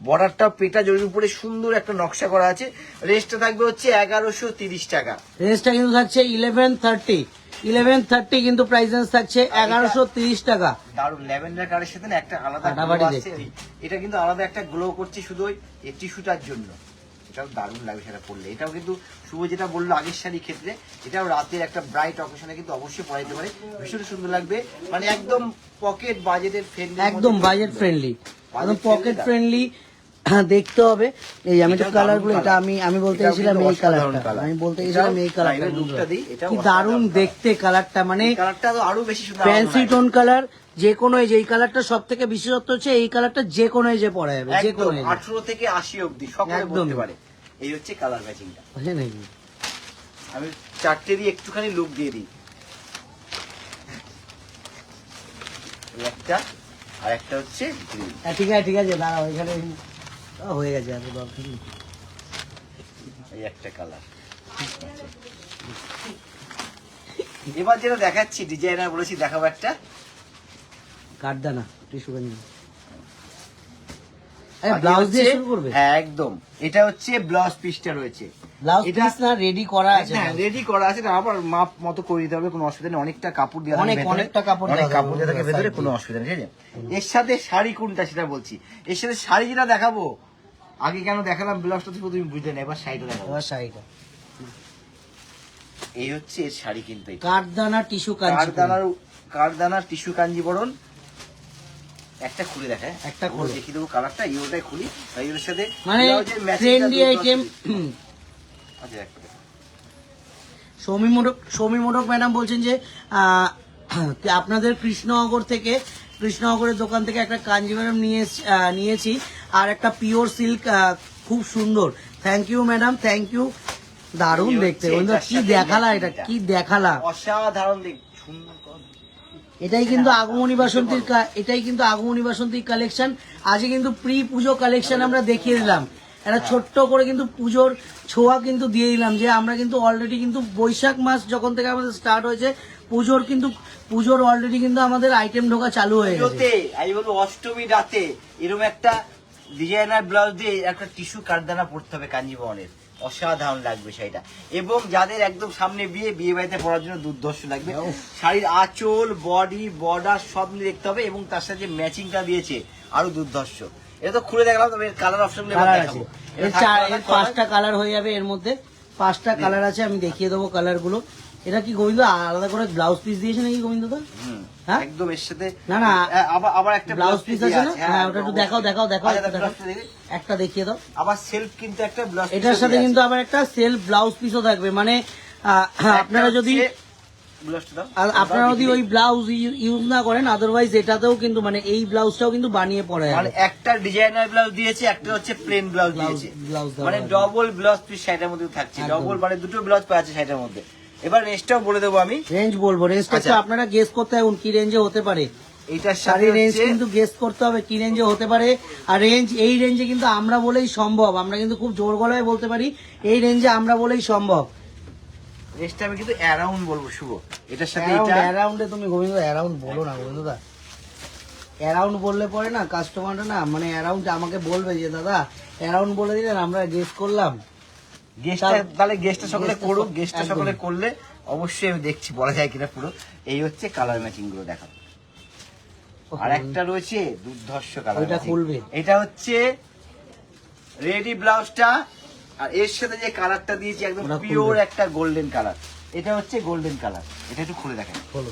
A: বর্ডারটা পেটা জরির উপরে সুন্দর একটা নকশা করা আছে। রেস্টটা থাকবে হচ্ছে 1130 টাকা।
B: রেঞ্জটা কিন্তু থাকছে 1130 কিন্তু প্রাইস রেঞ্জ থাকছে 1130 টাকা।
A: দারুন ল্যাভেন্ডার কালারের সাথে না একটা আলাদা
B: ফাটাফাটি
A: glow আসছে।
B: দেখতে।
A: এটা কিন্তু আলাদা একটা গ্লো করছে শুধু ওই টিস্যুটার জন্য, এটাও দারুণ লাগবে সেটা পরলে। এটাও কিন্তু শুভ যেটা বললো আগের শাড়ির ক্ষেত্রে, এটাও রাতের একটা ব্রাইট অকেশনে কিন্তু অবশ্যই পরাইতে পারে, ভীষণ সুন্দর লাগবে। মানে একদম পকেট বাজেটের ফ্রেন্ডলি,
B: একদম বাজেট ফ্রেন্ডলি, একদম পকেট ফ্রেন্ডলি দেখতে হবে। এই আমি তো
A: এটাও
B: কালার
A: দারুণ
B: গুলো, এটা
A: colour।
B: আমি বলতে
A: এটাও
B: গেছিলাম
A: কিন্তু
B: এই
A: অসাধারণ
B: কালারটা,
A: colour।
B: আমি বলতে গেছিলাম এই কালারটা।
A: এটাও লুকটা দিই, এটাও
B: কি
A: অসাধারণ
B: দারুণ
A: colour।
B: দেখতে কালারটা, মানে
A: এই কালারটা তো আরো বেশি সুন্দর,
B: ফ্যান্সি টোন কালার। যে কোনো এই যে এই কালারটা সব থেকে বিশেষত্ব হচ্ছে এই কালারটা যে কোনো এজে পরা যাবে, যে কোনো
A: একদম
B: এজে।
A: 18 থেকে 80 অবধি সকলে
B: একদমই।
A: বলতে পারে। এই হচ্ছে কালার ম্যাচিংটা।
B: বুঝলেন নাকি?
A: আমি চারটে দিয়ে একটুখানি লুক দিয়ে দিই, এই একটা আর একটা হচ্ছে গ্রিন।
B: হ্যাঁ, ঠিক আছে দাঁড়াও, এখানে হয়ে গেছে, এত দরকার নেই।
A: এই একটা কালার। এবার যেটা দেখাচ্ছি ডিজাইনার বলেছি দেখাবো একটা
B: কাঠদানা টিস্যু গঞ্জি। ব্লাউজ দিয়ে শুরু করবে?
A: হ্যাঁ একদম, এটা হচ্ছে ব্লাউজ পিসটা রয়েছে।
B: ব্লাউজ
A: এটা-
B: পিস না রেডি করা আছে?
A: হ্যাঁ রেডি করা আছে, এটা আবার মাপ মতো করে দিতে হবে, কোনো অসুবিধা নেই। অনেকটা কাপড় দেওয়া থাকে ভেতরে,
B: অনেকটা কাপড়
A: অনেক
B: দেওয়া
A: কাপড়
B: থাকে
A: দেওয়া থাকে ভেতরে,
B: side
A: কোনো
B: দিয়ে।
A: অসুবিধা নেই। ঠিক আছে, এর সাথে শাড়ি কোনটা সেটা বলছি। এর সাথে শাড়ি যেটা দেখাবো, আগে কেন দেখালাম ব্লাউজটা থেকে তুমি বুঝলে না, এবার শাড়িটা দেখাবো।
B: এবার শাড়িটা
A: এই হচ্ছে এর শাড়ি কিন্তু, এটা
B: কাঠদানা টিস্যু কাঞ্চি।
A: কাঠদানার টিস্যু কাঞ্জিবরণ। একটা খুলে দেখায়,
B: একটা খুলে।
A: দেখিয়ে দেবো কালারটা, ইওটাই খুলি। আর এর সাথে
B: মানে
A: ব্লাউজের matching টা
B: ট্রেন্ডি
A: দুটো
B: আইটেম।
A: আচ্ছা একটা দেখো।
B: সৌমি মোটক ম্যাডাম বলছেন যে আপনাদের কৃষ্ণনগরের দোকান থেকে একটা কাঞ্জিভারম নিয়েছি আর একটা পিওর সিল্ক, খুব সুন্দর। Thank you madam, thank you. দারুণ
A: এই
B: দেখতে
A: হচ্ছে
B: বন্ধু,
A: এটার
B: কি
A: সাথে
B: দেখালা, এটা
A: matching টা।
B: কি দেখালা।
A: অসাধারণ দেখ, সুন্দর
B: এটাই কিন্তু আগমনী বাসন্তীর এটাই কিন্তু আগমনী বাসন্তীর কালেকশন। আজকে কিন্তু প্রি পুজো কালেকশন আমরা দেখিয়ে দিলাম, একটা ছোট্ট করে কিন্তু পুজোর ছোঁয়া কিন্তু দিয়ে দিলাম, যে আমরা কিন্তু অলরেডি কিন্তু বৈশাখ মাস যখন থেকে আমাদের স্টার্ট হয়েছে পুজোর অলরেডি কিন্তু আমাদের আইটেম ঢোকা চালু হয়ে গেছে।
A: আমি বলবো অষ্টমী রাতে এরকম একটা ডিজাইনার ব্লাউজ দিয়ে একটা টিস্যু কারদানা পড়তে হবে কাঞ্জিবরণের, অসাধারণ লাগবে সেটা। এবং যাদের একদম সামনে বিয়ে বাড়িতে পরার জন্য দুর্ধর্ষ লাগবে, শাড়ির আঁচল, বডি, বর্ডার সব নিয়ে দেখতে হবে। এবং তার সাথে যে ম্যাচিংটা দিয়েছে আরো দুর্ধর্ষ। এটা তো খুলে দেখলাম, তবে কালার অপশন দেখাবো।
B: এর 5টা কালার হয়ে যাবে, এর মধ্যে 5টা কালার আছে, আমি দেখিয়ে দেবো কালার গুলো। এটা কি গোবিন্দ আলাদা করে ব্লাউজ পিস দিয়েছে নাকি গোবিন্দ দা? হ্যাঁ
A: একদম এর সাথে
B: না
A: আবার একটা
B: ব্লাউজ পিস আছে না? হ্যাঁ ওটা একটু দেখাও একটা দেখিয়ে দাও।
A: আবার সেলফ কিন্তু একটা ব্লাউজ,
B: এটার সাথে কিন্তু আবার একটা সেলফ ব্লাউজ পিসও থাকবে। মানে আপনারা যদি ওই ব্লাউজ ইউজ না করেন, আদারওয়াইজ এটাতেও কিন্তু মানে এই ব্লাউজটাও কিন্তু বানিয়ে পড়ে যাবে।
A: মানে একটা ডিজাইনার ব্লাউজ দিয়েছে, একটা হচ্ছে প্লেন ব্লাউজ দিয়েছে, মানে ডবল ব্লাউজ পিস শাড়িটার মধ্যে থাকছে, ডবল মানে দুটো ব্লাউজ পাওয়া যাচ্ছে শাড়িটার মধ্যে। এবার রেঞ্জটাও বলে দেবো আমি,
B: রেঞ্জ বলবো, রেঞ্জটা তো আপনারা গেস করতে হবে কি রেঞ্জে হতে পারে।
A: এইটার
B: শাড়ি রেঞ্জ কিন্তু গেস করতে হবে কি রেঞ্জে হতে পারে। আর এই রেঞ্জে কিন্তু আমরা বলেই সম্ভব, আমরা কিন্তু খুব জোর গলায় বলতে পারি এই রেঞ্জে আমরা বলেই সম্ভব।
A: রেঞ্জটা আমি কিন্তু অ্যারাউন্ড বলবো শুভ, এটার সাথে
B: অ্যারাউন্ডে তুমি গোবিন্দ অ্যারাউন্ড বলো না গোবিন্দ দা, অ্যারাউন্ড বললে পরে না কাস্টমাররা না মানে অ্যারাউন্ড আমাকে বলবে যে দাদা অ্যারাউন্ড বলে দিলেন আমরা গেস করলাম।
A: তাহলে গেস্টটা সকলে করুক, গেস্টটা সকলে করলে অবশ্যই আমি দেখছি বলা যায় কিনা পুরো। এই হচ্ছে কালার ম্যাচিং গুলো দেখো। আর একটা রয়েছে দুর্ধর্ষ কালার,
B: এটা খুলবে,
A: এটা হচ্ছে রেডি ব্লাউজটা, আর এর সাথে যে কালারটা দিয়েছি একদম পিওর একটা গোল্ডেন কালার। এটা হচ্ছে গোল্ডেন কালার, এটা একটু খুলে দেখেন।
B: খোলো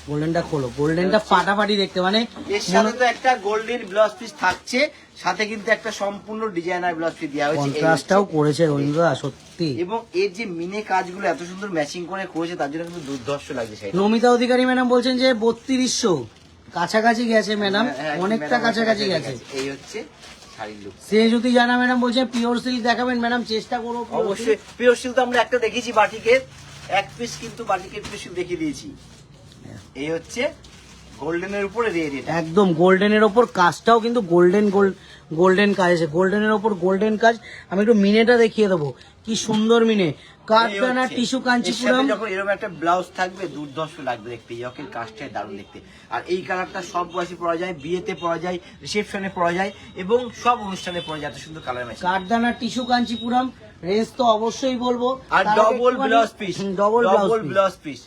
B: গোল্ডেনটা, খোলো গোল্ডেনটা ফাটাফাটি দেখতে, মানে
A: এর সাথে তো একটা গোল্ডেন ব্লাউজ পিস থাকছে, সাথে কিন্তু একটা সম্পূর্ণ ডিজাইনার ব্লাউজ পিস দেওয়া হয়েছে,
B: কন্ট্রাস্টটাও করেছে রবীন্দ্রদা সত্যি।
A: এবং এর যে মিনে কাজগুলো এত সুন্দর ম্যাচিং করে করেছে, তার জন্য কিন্তু দুর্ধর্ষ লাগছে সেটা।
B: নমিতা অধিকারী ম্যাডাম বলছেন যে 3200 কাছাকাছি গেছে ম্যাডাম, অনেকটা কাছাকাছি গেছে।
A: এই হচ্ছে শাড়ির লুক।
B: শ্রেয়জ্যোতি জানা ম্যাডাম বলছেন পিওর সিল্ক দেখাবেন ম্যাডাম, চেষ্টা করবো।
A: অবশ্যই পিওর সিল্ক তো আমরা একটা দেখেছি বাটিকের, এক পিস কিন্তু বাটিকের পিওর সিল্ক দেখিয়ে দিয়েছি। এই হচ্ছে গোল্ডেনের উপরে রেড,
B: একদম গোল্ডেনের ওপর কাজটাও কিন্তু গোল্ডেন কাজ আছে, গোল্ডেনের ওপর গোল্ডেন কাজ। আমি একটু মিনেটা দেখিয়ে দেবো, কি সুন্দর মিনে, কাঠদানা টিস্যু কাঞ্চিপুরম।
A: যখন এরকম একটা ব্লাউজ থাকবে দুর্ধর্ষ লাগবে দেখতে, ইয়কের কাজটাই দারুণ দেখতে। আর এই কালারটা সব বয়সে পরা যায়, বিয়েতে পরা যায়, রিসেপশনে পরা যায় এবং সব অনুষ্ঠানে পরা যায়, এত সুন্দর কালার ম্যাচিং।
B: কাঠদানা টিস্যু কাঞ্চিপুরম, রেঞ্জ তো অবশ্যই বলবো।
A: আর double blouse piece, double blouse piece.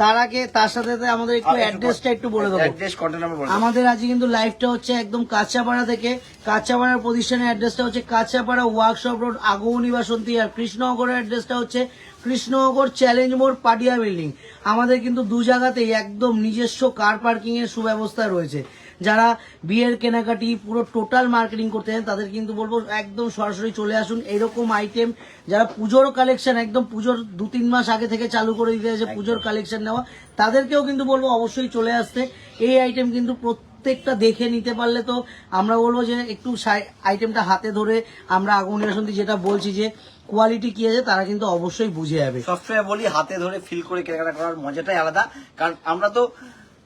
B: তার আগে তার সাথে আমাদের একটু অ্যাড্রেসটা একটু বলে দেবো।
A: অ্যাড্রেস কন্টাক্ট নাম্বার বলে দেবো।
B: আমাদের আজকে কিন্তু লাইভটা হচ্ছে একদম কাঁচাপাড়া থেকে, কাঁচাপাড়ার প্রতিষ্ঠানের অ্যাড্রেসটা হচ্ছে কাঁচাপাড়া ওয়ার্কশপ রোড আগমনী বাসন্তী। আর কৃষ্ণনগরের অ্যাড্রেসটা হচ্ছে কৃষ্ণনগর চ্যালেঞ্জ মোড় পাডিয়া বিল্ডিং। আমাদের কিন্তু দু জায়গাতেই একদম নিজস্ব কার পার্কিং এর সুব্যবস্থা রয়েছে। যারা বিয়ের কেনাকাটি পুরো টোটাল মার্কেটিং করতে চান তাদের কিন্তু বলবো একদম সরাসরি চলে আসুন। এরকম আইটেম যারা পুজোর কালেকশন একদম পুজোর 2-3 মাস আগে থেকে চালু করে দিতে আছে পুজোর কালেকশন নেওয়া, তাদেরকেও কিন্তু বলবো অবশ্যই চলে আসতে। এই আইটেম কিন্তু প্রত্যেকটা দেখে নিতে পারলে তো আমরা বলবো যে একটু আইটেমটা হাতে ধরে আমরা আগমনী বাসন্তী যেটা বলছি যে কোয়ালিটি কি আছে তারা কিন্তু অবশ্যই বুঝে যাবে।
A: সবসময় বলি হাতে ধরে ফিল করে কেনাকাটা করার মজাটাই আলাদা। কারণ আমরা তো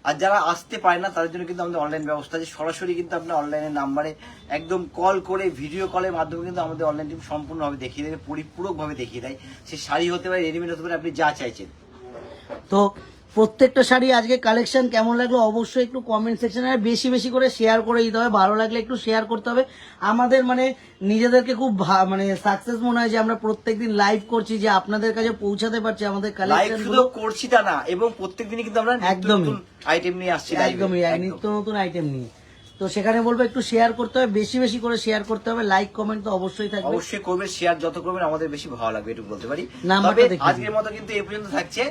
A: আর যারা আসতে পারে না তাদের জন্য কিন্তু আমাদের অনলাইন ব্যবস্থা আছে, সরাসরি কিন্তু আপনার অনলাইনের নাম্বারে একদম কল করে ভিডিও কলের মাধ্যমে কিন্তু আমাদের অনলাইন টিম সম্পূর্ণভাবে দেখিয়ে দেবে, পরিপূরকভাবে দেখিয়ে দেয়। সে শাড়ি হতে পারে, রেডিমেড হতে পারে, আপনি যা চাইছেন।
B: তো প্রত্যেকটা শাড়ি আজকে কালেকশন কেমন লাগলো অবশ্যই একটু কমেন্ট সেকশনে বেশি বেশি করে শেয়ার করে দিতে হবে, ভালো লাগলে একটু শেয়ার করতে হবে। আমাদের মানে নিজেদেরকে খুব মানে সাকসেস মনে হয় যে আমরা প্রত্যেকদিন লাইভ করছি, যে আপনাদের কাছে পৌঁছাতে পারছি আমাদের কালেকশন গুলো।
A: করছি তা না, এবং প্রত্যেকদিনই কিন্তু আমরা
B: একদমই
A: আইটেম নিয়ে আসছি,
B: একদমই নিত্য নতুন আইটেম নিয়ে। তো সেখানে বলবো একটু শেয়ার করতে হবে, বেশি বেশি করে শেয়ার করতে হবে, লাইক কমেন্ট তো অবশ্যই থাকবে।
A: অবশ্যই করবেন, শেয়ার যত করবেন আমাদের বেশি ভালো লাগবে, একটু বলতে পারি। আজকের মতো কিন্তু এই পর্যন্ত থাকছে।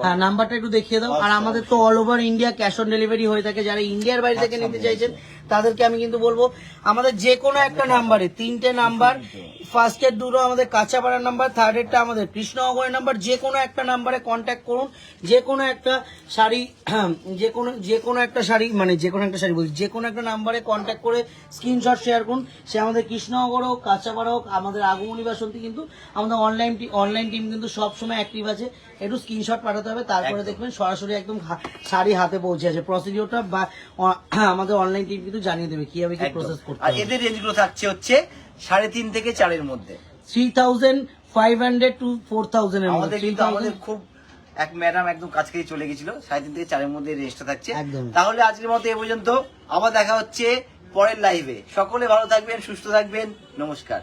B: হ্যাঁ নাম্বারটা একটু দেখিয়ে দাও। আর আমাদের তো all over India cash on delivery হয়ে থাকে, যারা ইন্ডিয়ার বাইরে থেকে নিতে চাইছেন তাদেরকে আমি কিন্তু বলবো আমাদের যে কোনো একটা নাম্বারে 3টে নাম্বার, ফার্স্টের দুটো আমাদের কাঁচাপাড়ার নাম্বার, থার্ডেরটা আমাদের কৃষ্ণনগরের নাম্বার, যে কোনো একটা নাম্বারে কন্ট্যাক্ট করুন। যে কোনো একটা শাড়ি যে কোনো একটা শাড়ি মানে যে কোনো একটা শাড়ি বলছি, যে কোনো একটা নাম্বারে কন্ট্যাক্ট করে স্ক্রিনশট শেয়ার করুন। সে আমাদের কৃষ্ণনগর হোক, কাঁচাপাড়া হোক, আমাদের আগমনী বাসন্তী কিন্তু আমাদের অনলাইন টিম কিন্তু সবসময় অ্যাক্টিভ আছে। একটু স্ক্রিনশট পাঠাতে হবে, তারপরে দেখবেন সরাসরি একদম শাড়ি হাতে পৌঁছে আছে। প্রসিডিওরটা বা আমাদের অনলাইন টিম কিন্তু জানিয়ে দেবে কিভাবে কি প্রসেস করতে
A: আর
B: হবে।
A: এদের রেঞ্জগুলো থাকছে হচ্ছে 3.5 থেকে 4 মধ্যে,
B: 3500 to 4000 এর
A: আমাদের
B: মধ্যে।
A: কিন্তু আমাদের খুব এক ম্যাডাম একদম কাছাকাছি চলে গেছিল, 3.5 থেকে 4 মধ্যে রেঞ্জটা থাকছে।
B: একদম।
A: তাহলে আজকের মতো এ পর্যন্ত, আবার দেখা হচ্ছে পরের লাইভে। সকলে ভালো থাকবেন, সুস্থ থাকবেন, নমস্কার।